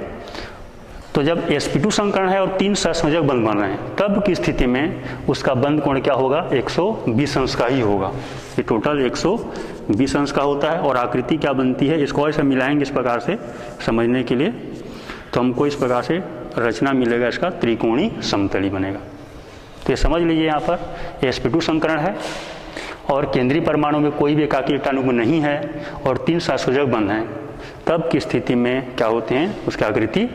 Speaker 1: तो जब sp2 संकरण है और 3 सहसंयोजक बंध बन रहे हैं, तब की स्थिति में उसका बंध कोण क्या होगा, 120 अंश का ही होगा। ये टोटल 120 अंश का होता है, और आकृति क्या बनती है, इसको ऐसे मिलाएंगे इस प्रकार से समझने के लिए, तो हमको इस प्रकार से रचना मिलेगा, इसका त्रिकोणीय समतली बनेगा। तो ये समझ लीजिए, यहाँ पर sp2 संकरण है और केंद्रीय परमाणु में कोई भी एकाकी इलेक्ट्रॉन नहीं है, और 3 सहसंयोजक बंध हैं, तब की स्थिति में क्या होते हैं, उसकी आकृति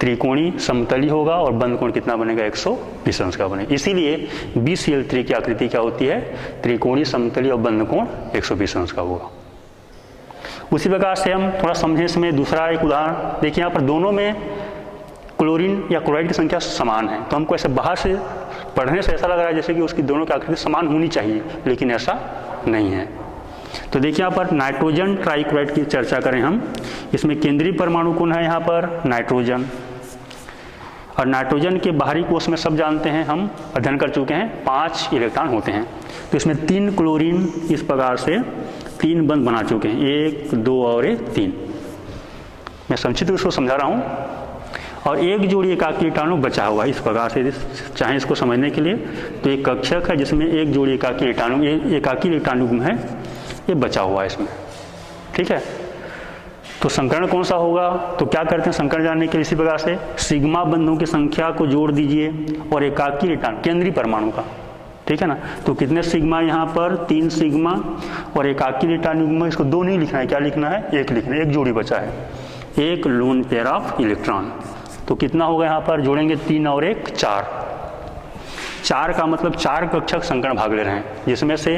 Speaker 1: त्रिकोणीय समतली होगा, और बंध कोण कितना बनेगा, 120 अंश का बनेगा। इसीलिए BCl3 की आकृति क्या होती है, त्रिकोणीय समतली, और बंध कोण 120 अंश का होगा। उसी प्रकार से हम थोड़ा समझें इसमें दूसरा एक उदाहरण देखिए, यहाँ पर दोनों में क्लोरीन या क्लोराइड की संख्या समान है, तो हमको ऐसे बाहर से पढ़ने से ऐसा लग रहा है जैसे कि उसकी दोनों की आकृति समान होनी चाहिए, लेकिन ऐसा नहीं है। तो देखिए यहाँ पर नाइट्रोजन ट्राइक्लोराइड की चर्चा करें हम, इसमें केंद्रीय परमाणु कौन है, यहाँ पर नाइट्रोजन, और नाइट्रोजन के बाहरी कोश में सब जानते हैं, हम अध्ययन कर चुके हैं, 5 इलेक्ट्रॉन होते हैं। तो इसमें 3 क्लोरीन इस प्रकार से 3 बंध बना चुके हैं, 1 2 और 3, मैं संक्षिप्त रूप से समझा रहा हूँ। और एक जोड़ी एकाकी कीटाणु बचा हुआ है इस प्रकार से, चाहे इसको समझने के लिए तो एक कक्षक है जिसमें एक जोड़ी एकाकी कीटाणु है, ये बचा हुआ है इसमें। ठीक है, तो संकरण कौन सा होगा, तो क्या करते हैं संकरण जानने के लिए इसी प्रकार से सिग्मा बंधों की संख्या को जोड़ दीजिए और एकाकी कीटाणु केंद्रीय परमाणु का, ठीक है ना। तो कितने सिग्मा यहाँ पर 3 सिग्मा और एकाकी कीटाणु, इसको 2 नहीं लिखना है, क्या लिखना है 1 लिखना है, एक जोड़ी बचा है, एक लोन पेयर ऑफ इलेक्ट्रॉन। तो कितना होगा यहाँ पर जोड़ेंगे 3 और 1 4, 4 का मतलब 4 कक्षक संकरण भाग ले रहे हैं, जिसमें से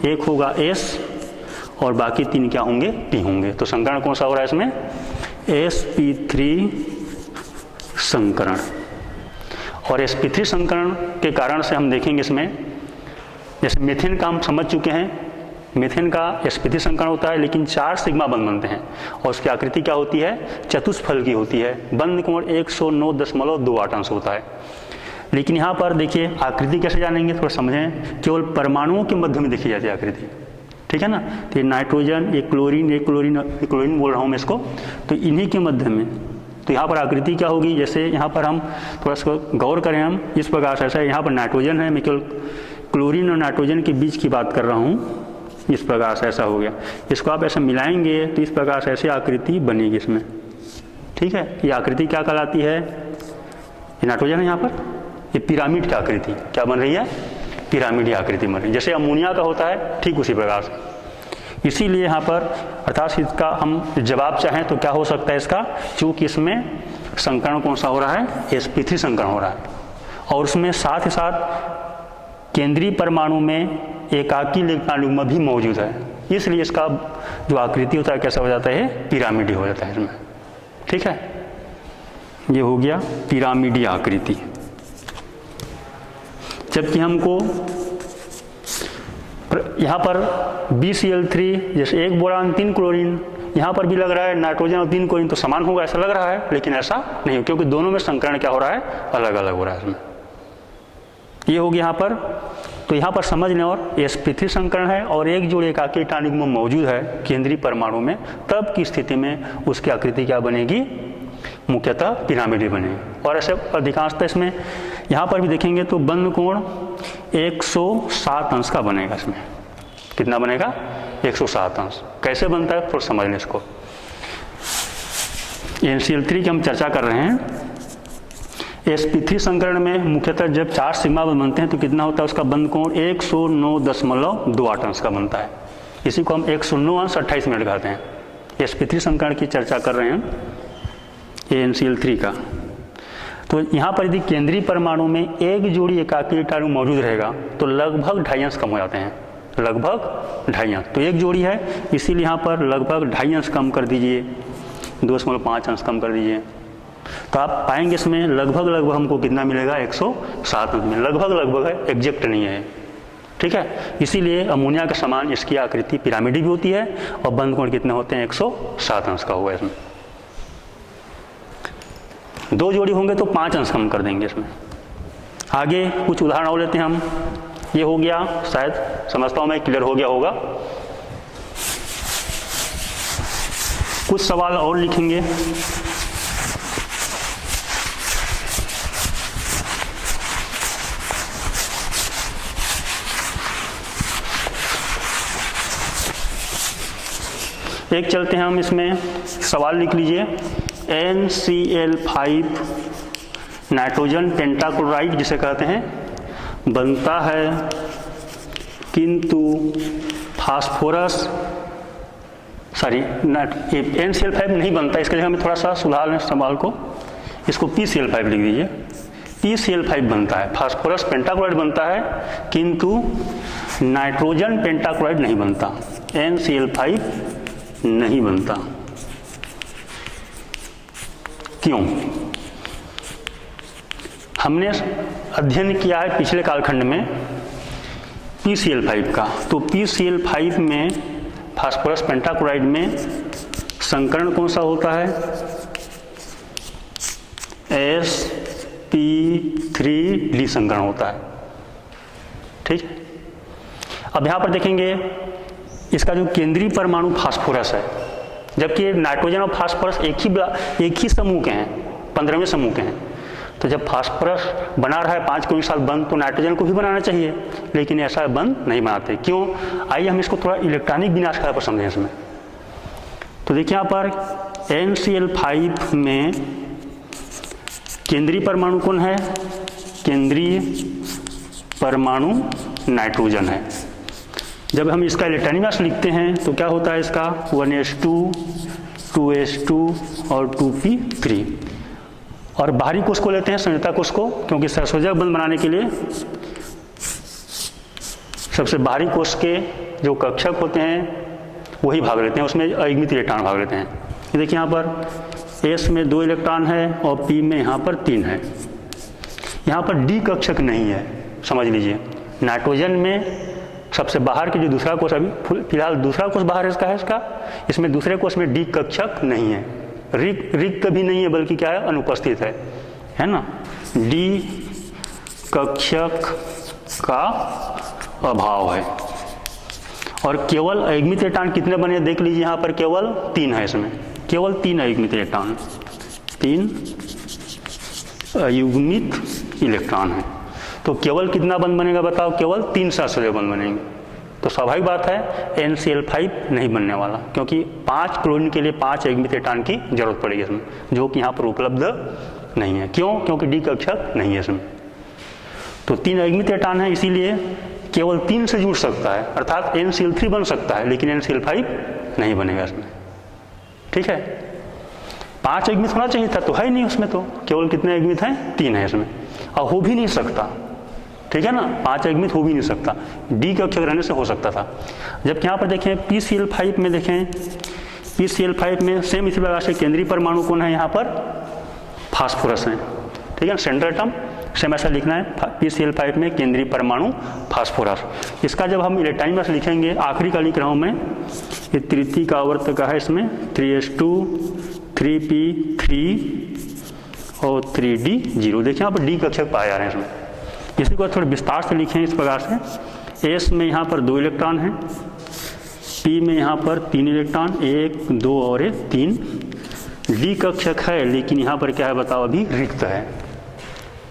Speaker 1: एक होगा S और बाकी 3 क्या होंगे P होंगे। तो संकरण कौन सा हो रहा है इसमें sp3 संकरण। और sp3 संकरण के कारण से हम देखेंगे इसमें, जैसे मीथेन का हम समझ चुके हैं, मीथेन का sp3 संकरण होता है लेकिन 4 सिग्मा बंध बनते हैं और उसकी आकृति क्या होती है चतुष्फल की होती है, बंध कोण 109.28 अंश होता है। लेकिन यहाँ पर देखिए आकृति कैसे जानेंगे थोड़ा समझें, केवल परमाणुओं के मध्य में देखी जाती है आकृति, ठीक है ना। तो ये नाइट्रोजन, ये क्लोरीन बोल रहा हूँ मैं इसको, तो इन्हीं के मध्य में, तो यहाँ पर आकृति क्या होगी, जैसे यहाँ पर हम थोड़ा सा गौर करें हम इस प्रकार से, ऐसा यहाँ पर नाइट्रोजन है, मैं केवल क्लोरीन और नाइट्रोजन के बीच की बात कर रहा हूँ, इस प्रकार से ऐसा हो गया। इसको आप ऐसे मिलाएंगे तो इस प्रकार से ऐसी आकृति बनेगी इसमें, ठीक है। ये आकृति क्या कहलाती है, ये नाइट्रोजन है यहाँ पर, ये पिरामिड की आकृति क्या बन रही है, पिरामिड की आकृति बन रही है, जैसे अमोनिया का होता है ठीक उसी प्रकार से। इसीलिए यहाँ पर अर्थात इसका हम जवाब चाहें तो क्या हो सकता है इसका, चूँकि इसमें संकरण कौन सा हो रहा है sp3 संकरण हो रहा है और उसमें साथ ही साथ केंद्रीय परमाणु में एकाकी इलेक्ट्रॉन भी मौजूद है, इसलिए इसका जो आकृति होता है कैसा हो जाता है पिरामिडी हो जाता है इसमें, ठीक है। ये हो गया पिरामिडी आकृति। जबकि हमको यहाँ पर BCl3 जैसे 1 बोरान 3 क्लोरीन, यहाँ पर भी लग रहा है नाइट्रोजन और 3 क्लोरीन तो समान होगा ऐसा लग रहा है, लेकिन ऐसा नहीं, क्योंकि दोनों में संकरण क्या हो रहा है अलग अलग हो रहा है इसमें। ये हो गया यहाँ पर, तो यहाँ पर समझ लें और sp3 संकरण है और एक जोड़ी एकाकी कीटाणु मौजूद है केंद्रीय परमाणु में, तब की स्थिति में उसकी आकृति क्या बनेगी, मुख्यतः पिरामिडी बनेगी। और ऐसे अधिकांशतः इसमें यहाँ पर भी देखेंगे तो बंध कोण 107 अंश का बनेगा, इसमें कितना बनेगा 107 अंश। कैसे बनता है थोड़ा समझ लें इसको। NCl3 की हम चर्चा कर रहे हैं, sp3 संकरण में मुख्यतः जब 4 सिग्मा बनते हैं तो कितना होता है उसका बंध कोण 109.28 अंश का बनता है, इसी को हम 109 अंश 28 मिनट कहते हैं। sp3 संकरण की चर्चा कर रहे हैं NCl3 का। तो यहाँ पर यदि केंद्रीय परमाणु में एक जोड़ी एकाकी कीटाणु मौजूद रहेगा तो लगभग 2.5 अंश कम हो जाते हैं, लगभग 2.5 अंश। तो एक जोड़ी है इसीलिए यहाँ पर लगभग 2.5 अंश कम कर दीजिए, 2.5 अंश कम कर दीजिए, तो आप पाएंगे इसमें लगभग हमको कितना मिलेगा 107 अंश में, लगभग है, एग्जैक्ट नहीं है, ठीक है। इसीलिए अमोनिया के समान इसकी आकृति पिरामिडी भी होती है और बंध कोण कितने होते हैं 107 अंश का होगा इसमें। 2 जोड़ी होंगे तो 5 अंश कम कर देंगे इसमें। आगे कुछ उदाहरण और लेते हैं हम। ये हो गया, शायद समझता हूं मैं क्लियर हो गया होगा। कुछ सवाल और लिखेंगे। एक चलते हैं हम, इसमें सवाल लिख लीजिए। NCl5 नाइट्रोजन पेंटाक्लोराइड जिसे कहते हैं बनता है, किंतु फास्फोरस NCl5 नहीं बनता। इसके लिए हमें थोड़ा सा सुधार लें सवाल को, इसको PCl5 लिख दीजिए। PCl5 बनता है, फास्फोरस पेंटाक्लोराइड बनता है, किंतु नाइट्रोजन पेंटाक्लोराइड नहीं बनता, NCl5 नहीं बनता। क्यों? हमने अध्ययन किया है पिछले कालखंड में PCl5 का, तो PCl5 में फास्फोरस पेंटाक्लोराइड में संकरण कौन सा होता है? sp3 संकरण होता है, ठीक। अब यहां पर देखेंगे इसका जो केंद्रीय परमाणु फास्फोरस है, जबकि नाइट्रोजन और फास्फोरस एक ही समूह के हैं, 15वें समूह के हैं। तो जब फास्फोरस बना रहा है 5 क्लोरीन के साथ बंद, तो नाइट्रोजन को भी बनाना चाहिए, लेकिन ऐसा बंद नहीं बनाते। क्यों? आइए हम इसको थोड़ा इलेक्ट्रॉनिक विनाशकारी पर समझें इसमें। तो देखिए यहाँ पर NCl5 में केंद्रीय परमाणु कौन है? केंद्रीय परमाणु नाइट्रोजन है। जब हम इसका इलेक्ट्रॉनिक विन्यास लिखते हैं तो क्या होता है इसका? 1s2, 2s2 और 2p3। और बाहरी कोष को लेते हैं, संयोजकता कोष को, क्योंकि सहसंयोजक बंध बनाने के लिए सबसे बाहरी कोष के जो कक्षक होते हैं वही भाग लेते हैं, उसमें अयुग्मित इलेक्ट्रॉन भाग लेते हैं। ये देखिए यहाँ पर S में 2 इलेक्ट्रॉन है और P में यहाँ पर 3 है। यहाँ पर D कक्षक नहीं है, समझ लीजिए। नाइट्रोजन में सबसे बाहर के जो दूसरा कोष, अभी फिलहाल दूसरा कोष बाहर है इसका, इसमें दूसरे कोष में D कक्षक नहीं है, रिक्त भी नहीं है, बल्कि क्या है? अनुपस्थित है ना। D कक्षक का अभाव है। और केवल अयुग्मित इलेक्ट्रॉन कितने बने देख लीजिए, यहाँ पर केवल 3 है, इसमें केवल 3 अयुग्मित इलेक्ट्रॉन, 3 अयुग्मित इलेक्ट्रॉन है। तो केवल कितना बंध बनेगा बताओ? केवल 3 सहसंयोजक बंध बनेंगे। तो स्वाभाविक बात है NCl5 नहीं बनने वाला, क्योंकि 5 क्लोरीन के लिए 5 अयुग्मित इलेक्ट्रॉन की जरूरत पड़ेगी इसमें, जो कि यहाँ पर उपलब्ध नहीं है। क्यों? क्योंकि D कक्षक नहीं है इसमें। तो 3 अयुग्मित इलेक्ट्रॉन है, इसीलिए केवल 3 से जुड़ सकता है, अर्थात NCl3 बन सकता है, लेकिन NCl5 नहीं बनेगा इसमें। ठीक है, 5 अयुग्मित होना चाहिए था, तो है ही नहीं उसमें। तो केवल कितने अयुग्मित हैं? 3 है इसमें, और हो भी नहीं सकता। ठीक है ना, 5 अयुग्मित हो भी नहीं सकता, D कक्षक रहने से हो सकता था। जबकि यहाँ पर देखें PCl5 में, देखें PCl5 में सेम इसी प्रकार से केंद्रीय परमाणु कौन है? यहाँ पर फास्फोरस है। ठीक है, सेंट्रल एटम सेम ऐसा लिखना है, PCl5 में केंद्रीय परमाणु फास्फोरस। इसका जब हम इलेक्ट्रॉनिक विन्यास लिखेंगे, आखिरी का लिख रहा हूँ मैं, ये तृतीय का आवर्त का है, इसमें 3s2, 3p3 और 3d0। देखिए यहाँ पर D कक्षक पाए जा रहे हैं इसमें। इसी को थोड़ा विस्तार से लिखें इस प्रकार से, S में यहाँ पर 2 इलेक्ट्रॉन हैं, P में यहाँ पर 3 इलेक्ट्रॉन, 1, 2 और 3। D कक्षक है, लेकिन यहाँ पर क्या है बताओ? अभी रिक्त है।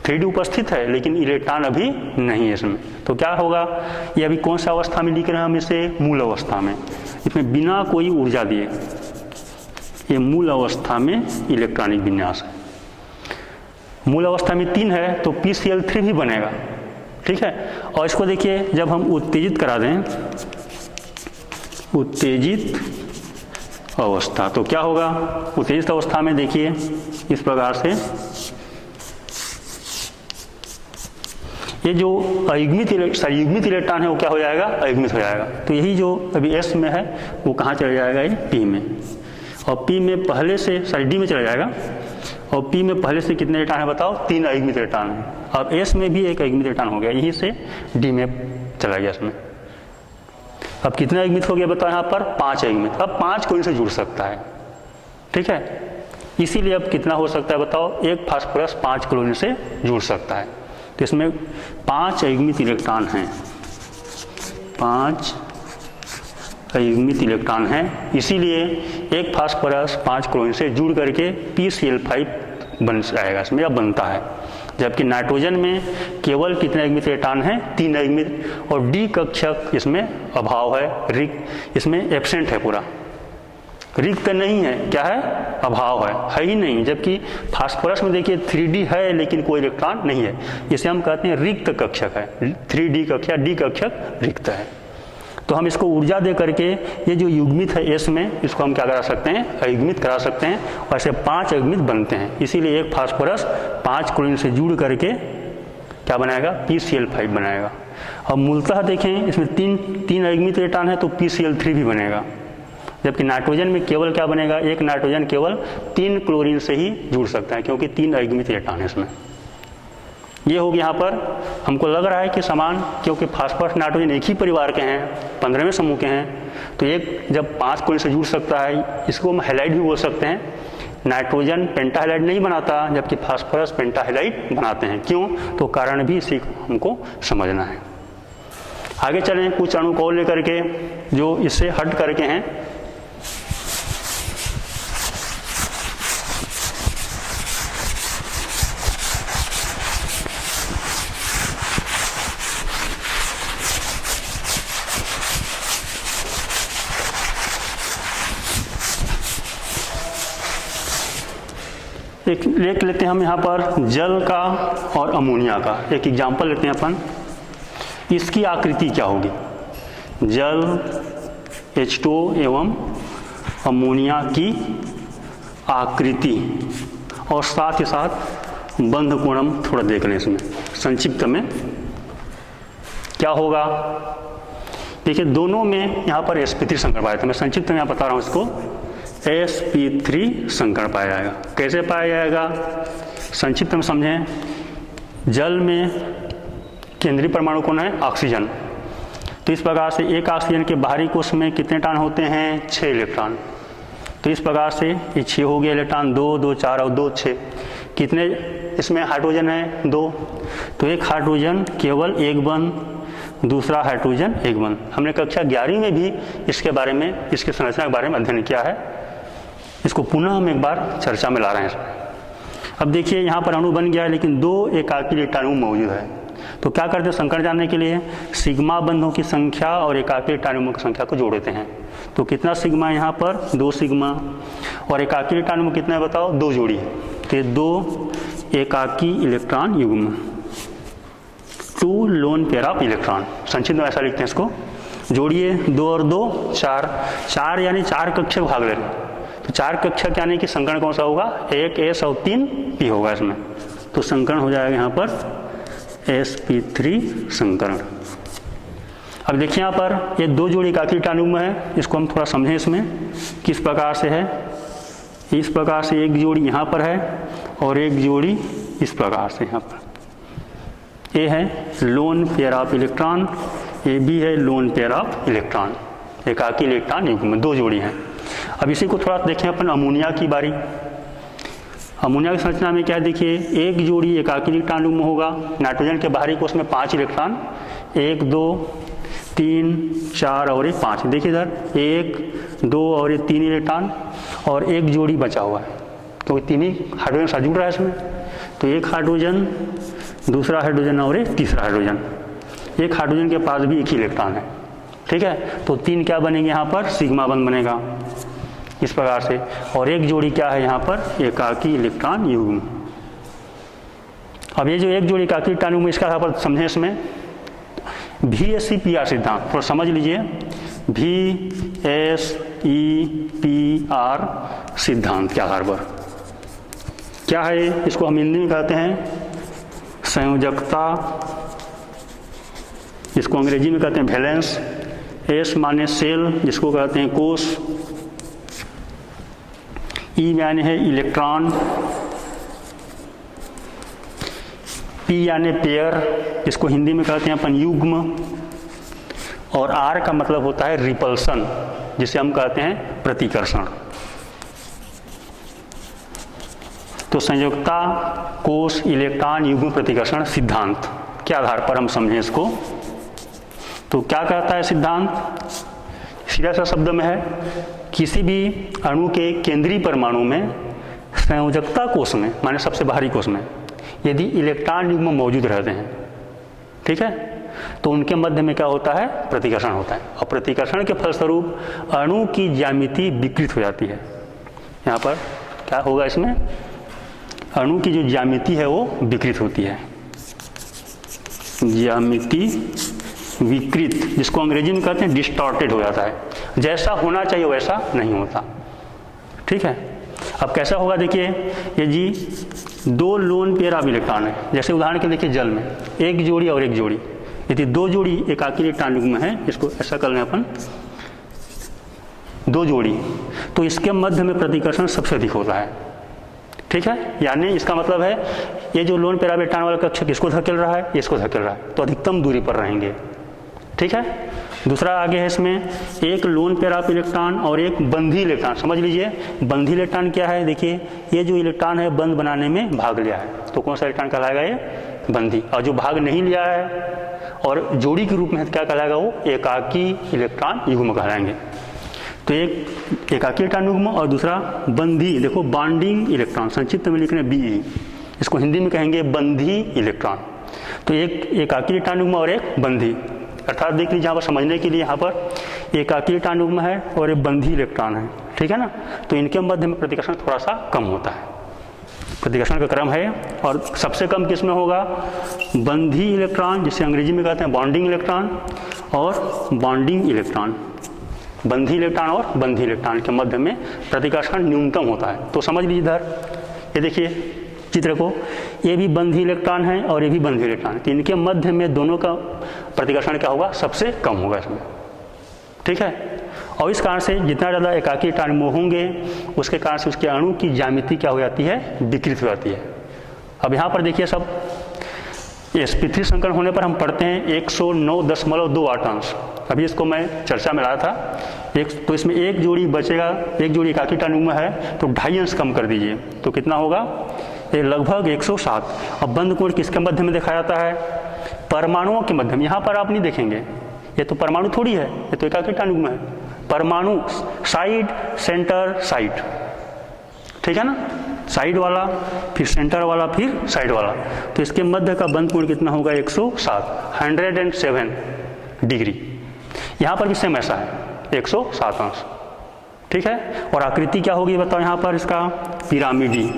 Speaker 1: 3D उपस्थित है, लेकिन इलेक्ट्रॉन अभी नहीं है इसमें। तो क्या होगा? ये अभी कौन सा अवस्था में लिख रहे हैं हम इसे? मूल अवस्था में, इसमें बिना कोई ऊर्जा दिए। ये मूल अवस्था में इलेक्ट्रॉनिक विन्यास है। मूल अवस्था में 3 है, तो PCl3 भी बनेगा। ठीक है, और इसको देखिए, जब हम उत्तेजित करा दें, उत्तेजित अवस्था, तो क्या होगा? उत्तेजित अवस्था में देखिए इस प्रकार से, ये जो युग्मित इलेक्ट्रॉन है वो क्या हो जाएगा? अयुग्मित हो जाएगा। तो यही जो अभी S में है वो कहाँ चला जाएगा? ये P में। और P में पहले से, D में चला जाएगा, और P में पहले से कितने इलेक्ट्रॉन है बताओ? 3 अयुग्मित इलेक्ट्रॉन है। अब S में भी एक अयुग्मित इलेक्ट्रॉन हो गया, यहीं से D में चला गया इसमें। अब कितने अयुग्मित हो गया बताओ? यहाँ पर 5 अयुग्मित। अब 5 क्लोरीन से जुड़ सकता है। ठीक है, इसीलिए अब कितना हो सकता है बताओ? एक फास्फोरस 5 क्लोरीन से जुड़ सकता है। तो इसमें 5 अयुग्मित इलेक्ट्रॉन हैं, 5 अयुग्मित इलेक्ट्रॉन हैं, इसीलिए एक फास्फोरस 5 क्लोरीन से जुड़ करके PCl5 बन जाएगा इसमें, या बनता है। जबकि नाइट्रोजन में केवल कितने अयुग्मित इलेक्ट्रॉन हैं? 3 अयुग्मित, और D कक्षक इसमें अभाव है, रिक्त इसमें एब्सेंट है, पूरा रिक्त नहीं है। क्या है? अभाव है ही नहीं। जबकि फास्फोरस में देखिए 3D है, लेकिन कोई इलेक्ट्रॉन नहीं है, इसे हम कहते हैं रिक्त कक्षक है। 3D कक्षक, D कक्षक रिक्त है। तो हम इसको ऊर्जा दे करके ये जो युग्मित है S में, इसको हम क्या करा सकते हैं? अयुग्मित करा सकते हैं, और ऐसे 5 अयुग्मित बनते हैं। इसीलिए एक फास्फोरस 5 क्लोरीन से जुड़ करके क्या बनाएगा? PCl5 बनाएगा। अब मूलतः देखें, इसमें 3 अयुग्मित इलेक्ट्रॉन है, तो PCl3 भी बनेगा। जबकि नाइट्रोजन में केवल क्या बनेगा? एक नाइट्रोजन केवल 3 क्लोरीन से ही जुड़ सकता है, क्योंकि 3 अयुग्मित इलेक्ट्रॉन है इसमें। ये होगी यहाँ पर, हमको लग रहा है कि समान, क्योंकि फास्फोरस नाइट्रोजन एक ही परिवार के हैं, 15वें समूह के हैं, तो एक जब 5 क्लोरीन से जुड़ सकता है, इसको हम हैलाइड भी बोल सकते हैं। नाइट्रोजन पेंटाहैलाइड नहीं बनाता, जबकि फास्फोरस पेंटाहैलाइड बनाते हैं। क्यों? तो कारण भी इसी को हमको समझना है। आगे चलें कुछ अणु को लेकर के जो इससे हट करके हैं। एक लेख लेते हैं हम यहाँ पर जल का और अमोनिया का एक एग्जाम्पल लेते हैं अपन। इसकी आकृति क्या होगी? जल H2O एवं अमोनिया की आकृति और साथ ही साथ बंध कोण हम थोड़ा देख लें इसमें संक्षिप्त में क्या होगा। देखिए दोनों में यहाँ पर sp3 संकरण पाया था। मैं संक्षिप्त में यहाँ बता रहा हूँ इसको, sp3 संकरण पाया जाएगा। कैसे पाया जाएगा संक्षिप्त में समझें। जल में केंद्रीय परमाणु कौन है? ऑक्सीजन। तो इस प्रकार से एक ऑक्सीजन के बाहरी कोश में कितने इलेक्ट्रॉन होते हैं? 6 इलेक्ट्रॉन। तो इस प्रकार से ये 6 हो गया इलेक्ट्रॉन, 2 2 4 और 2 6। कितने इसमें हाइड्रोजन है? 2। तो एक हाइड्रोजन केवल एक बंध, दूसरा हाइड्रोजन एक बंध। हमने कक्षा 11वीं में भी इसके बारे में, इसके संरचना के बारे में अध्ययन किया है। इसको पुनः हम एक बार चर्चा में ला रहे हैं। अब देखिए यहाँ पर अणु बन गया है लेकिन 2 एकाकी इलेक्ट्रॉन मौजूद है। तो क्या करते हैं संकरण जानने के लिए? सिग्मा बंधों की संख्या और एकाकी इलेक्ट्रॉनों की संख्या को जोड़ते हैं। तो कितना सिग्मा यहाँ पर? 2 सिग्मा। और एकाकी इलेक्ट्रॉन कितना है बताओ? 2 जोड़ी है। तो 2 एकाकी इलेक्ट्रॉन युग्म, 2 लोन पेयर ऑफ इलेक्ट्रॉन। संक्षिप्त में ऐसा लिखते हैं इसको। जोड़िए 2 और 2 4, 4 यानी 4 कक्षक भाग ले रहे हैं। तो 4 कक्षक यानी कि संकरण कौन सा होगा? 1 S और 3 P होगा इसमें। तो संकरण हो जाएगा यहाँ पर sp3 संकरण। अब देखिए यहाँ पर ये 2 जोड़ी एकाकी इलेक्ट्रॉन युग्म है। इसको हम थोड़ा समझें इसमें किस प्रकार से है। इस प्रकार से एक जोड़ी यहाँ पर है और एक जोड़ी इस प्रकार से यहाँ पर। ए है lone pair of electron, A B है लोन पेयर ऑफ इलेक्ट्रॉन। एकाकी इलेक्ट्रॉन युग्म में 2 जोड़ी हैं। अब इसी को थोड़ा देखें अपन अमोनिया की बारी। अमोनिया की संरचना में क्या है? देखिए एक जोड़ी एकाकी इलेक्ट्रॉन युग्म होगा। नाइट्रोजन के बाहरी कोश में 5 इलेक्ट्रॉन, 1 2 3 4 और 1 5। देखिए इधर 1 2 और 3 इलेक्ट्रॉन और एक जोड़ी बचा हुआ है क्योंकि 3 ही हाइड्रोजन साथ जुड़ रहा है इसमें। तो एक हाइड्रोजन, दूसरा हाइड्रोजन और एक तीसरा हाइड्रोजन। एक हाइड्रोजन के पास भी एक ही इलेक्ट्रॉन है, ठीक है। तो 3 क्या बनेंगे यहाँ पर? सिग्मा बंध बनेगा इस प्रकार से। और एक जोड़ी क्या है यहाँ पर? एकाकी इलेक्ट्रॉन युग्म। अब ये जो एक जोड़ी एकाकी इलेक्ट्रॉन युग्म, इसका यहाँ पर समझें इसमें VSEPR सिद्धांत थोड़ा समझ लीजिए। VSEPR सिद्धांत के आधार पर क्या है? इसको हम हिंदी में कहते हैं संयोजकता, इसको अंग्रेजी में कहते हैं वैलेंस। S माने सेल जिसको कहते हैं कोश, E यानी है इलेक्ट्रॉन, P यानी पेयर जिसको हिंदी में कहते हैं अपन युग्म, और R का मतलब होता है रिपल्सन जिसे हम कहते हैं प्रतिकर्षण। तो संयोजकता, कोश, इलेक्ट्रॉन, युग्म, प्रतिकर्षण सिद्धांत के आधार पर हम समझें इसको। तो क्या कहता है सिद्धांत? सीधा सा शब्द में है, किसी भी अणु के केंद्रीय परमाणु में संयोजकता कोश में, माने सबसे बाहरी कोश में, यदि इलेक्ट्रॉन युग्म मौजूद रहते हैं, ठीक है, तो उनके मध्य में क्या होता है? प्रतिकर्षण होता है। और प्रतिकर्षण के फलस्वरूप अणु की ज्यामिति विकृत हो जाती है। यहाँ पर क्या होगा? इसमें अणु की जो ज्यामिति है वो विकृत होती है। ज्यामिति विकृत, जिसको अंग्रेजी में कहते हैं डिस्टॉर्टेड हो जाता है। जैसा होना चाहिए वैसा नहीं होता, ठीक है। अब कैसा होगा? देखिए ये जी 2 लोन पेयर ऑफ इलेक्ट्रॉन है। जैसे उदाहरण के देखिए जल में एक जोड़ी और एक जोड़ी, यदि 2 जोड़ी एकाकी इलेक्ट्रॉन युग्म है, इसको ऐसा कर लें अपन 2 जोड़ी, तो इसके मध्य में प्रतिकर्षण सबसे अधिक होता है, ठीक है। यानी इसका मतलब है ये जो लोन पेयर ऑफ इलेक्ट्रॉन वाला कक्षक इसको धकेल रहा है, इसको धकेल रहा है, तो अधिकतम दूरी पर रहेंगे, ठीक है। दूसरा आगे है इसमें एक लोन पेयर ऑफ इलेक्ट्रॉन और एक बंधी इलेक्ट्रॉन। समझ लीजिए बंधी इलेक्ट्रॉन क्या है? देखिए ये जो इलेक्ट्रॉन है बंध बनाने में भाग लिया है, तो कौन सा इलेक्ट्रॉन कहलाएगा? ये बंधी। और जो भाग नहीं लिया है और जोड़ी के रूप में क्या कहलाएगा? वो एकाकी इलेक्ट्रॉन युग्म कहलाएंगे। तो एक एकाकी इलेक्ट्रॉन युग्म और दूसरा बंधी। देखो बॉन्डिंग इलेक्ट्रॉन, संक्षिप्त में लिख रहे हैं BE, इसको हिंदी में कहेंगे बंधी इलेक्ट्रॉन। तो एक एकाकी इलेक्ट्रॉन युग्म और एक बंधी, अर्थात देख लीजिए यहाँ पर समझने के लिए यहाँ पर एकाकी इलेक्ट्रॉन युग्म है और एक बंधी इलेक्ट्रॉन है, ठीक है ना। तो इनके मध्य में प्रतिकर्षण थोड़ा सा कम होता है, प्रतिकर्षण का क्रम है। और सबसे कम किस में होगा? बंधी इलेक्ट्रॉन, जिसे अंग्रेजी में कहते हैं बॉन्डिंग इलेक्ट्रॉन, और बॉन्डिंग इलेक्ट्रॉन, बंधी इलेक्ट्रॉन और बंधी इलेक्ट्रॉन के मध्य में प्रतिकर्षण न्यूनतम होता है। तो समझ लीजिए इधर ये देखिए चित्र को, ये भी बंधी इलेक्ट्रॉन है और ये भी बंधी इलेक्ट्रॉन है, तो इनके मध्य में दोनों का प्रतिकर्षण क्या होगा? सबसे कम होगा इसमें, ठीक है। और इस कारण से जितना ज़्यादा एकाकी इलेक्ट्रॉन होंगे उसके कारण से उसके अणु की ज्यामिति क्या हो जाती है? विकृत हो जाती है। अब यहाँ पर देखिए सब sp3 संकरण होने पर हम पढ़ते हैं 109.2 आटम्स। अभी इसको मैं चर्चा में लाया था, तो इसमें एक जोड़ी बचेगा, एक जोड़ी एकाकी इलेक्ट्रॉन में है तो 2.5 अंश कम कर दीजिए, तो कितना होगा? ये लगभग 107। अब बंद कोण किसके मध्य में देखा जाता है? परमाणुओं के मध्य में। यहाँ पर आप नहीं देखेंगे, ये तो परमाणु थोड़ी है, ये तो एकाकी इलेक्ट्रॉन में है। परमाणु साइड, सेंटर, साइड, ठीक है ना, साइड वाला, फिर सेंटर वाला, फिर साइड वाला, तो इसके मध्य का बंद कोण कितना होगा? 107 डिग्री। यहाँ पर भी सेम ऐसा है 107 अंश, ठीक है। और आकृति क्या होगी बताओ यहाँ पर? इसका पिरामिडी,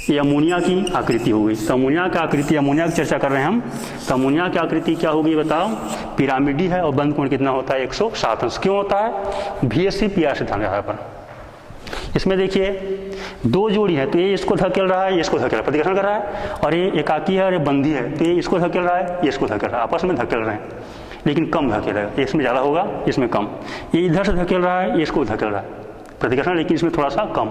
Speaker 1: ये अमोनिया की आकृति होगी। तो अमोनिया की आकृति, अमोनिया की चर्चा कर रहे हैं हम, तो अमोनिया की आकृति क्या होगी बताओ? पिरामिडी है और बंद कोण कितना होता है? 107 अंश। क्यों होता है? VSC PR सिद्धांत है पर। इसमें देखिए दो जोड़ी है, तो ये इसको धकेल रहा है, ये इसको धकेल रहा है, प्रतिकर्षण कर रहा है, और ये एकाकी है और ये बंधी है, तो ये इसको धकेल रहा है, ये इसको धकेल रहा है, आपस में धकेल रहे हैं, लेकिन कम धकेलेगा। इसमें ज़्यादा होगा, इसमें कम। ये इधर से धकेल रहा है, ये इसको धकेल रहा है, प्रतिकर्षण, लेकिन इसमें थोड़ा सा कम।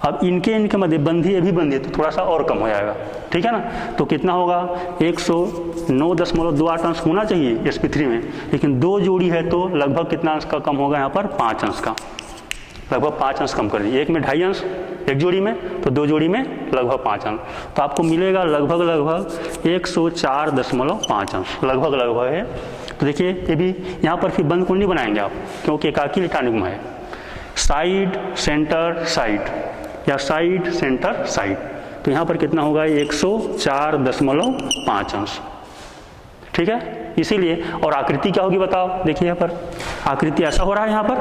Speaker 1: अब इनके मध्य बंधी है, भी बंधी है, तो थोड़ा सा और कम हो जाएगा, ठीक है ना। तो कितना होगा? 109.2 अंश होना चाहिए sp3 में, लेकिन दो जोड़ी है तो लगभग कितना अंश का कम होगा? यहाँ पर 5 अंश का, लगभग 5 अंश कम कर दीजिए। एक में 2.5 अंश एक जोड़ी में, तो दो जोड़ी में लगभग 5 अंश, तो आपको मिलेगा लगभग 104.5 अंश, लगभग है। तो देखिए ये भी यहाँ पर फिर बंद कोण नहीं बनाएंगे आप, क्योंकि एकाकी इलेक्ट्रॉनिक में है। साइड, सेंटर, साइड, या साइड, सेंटर, साइड, तो यहाँ पर कितना होगा? 104.5 अंश, ठीक है। इसीलिए, और आकृति क्या होगी बताओ? देखिए यहाँ पर आकृति ऐसा हो रहा है, यहाँ पर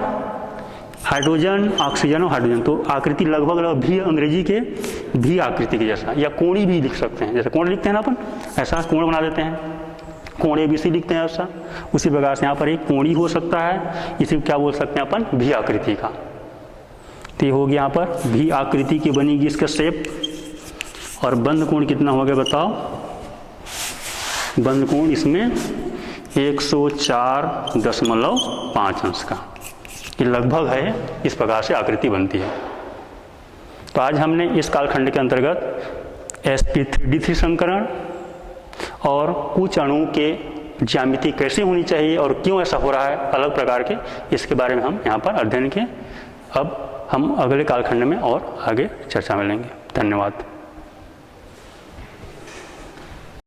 Speaker 1: हाइड्रोजन, ऑक्सीजन और हाइड्रोजन, तो आकृति लगभग भी अंग्रेजी के भी आकृति के जैसा, या कोणी भी लिख सकते हैं, जैसे कोण लिखते हैं ना अपन, ऐसा कोण बना देते हैं, कोण ABC लिखते हैं ऐसा। उसी प्रकार से यहाँ पर एक कोणी हो सकता है, इसे क्या बोल सकते हैं अपन? भी आकृति का। तो ये होगी यहाँ पर भी आकृति की बनेगी इसका शेप। और बंद कोण कितना हो गया बताओ? बंद कोण इसमें 104.5 अंश का, ये लगभग है, इस प्रकार से आकृति बनती है। तो आज हमने इस कालखंड के अंतर्गत sp3d3 संकरण और कुछ अणुओं के ज्यामिति कैसे होनी चाहिए और क्यों ऐसा हो रहा है अलग प्रकार के, इसके बारे में हम यहाँ पर अध्ययन किए। अब हम अगले कालखंड में और आगे चर्चा में लेंगे। धन्यवाद।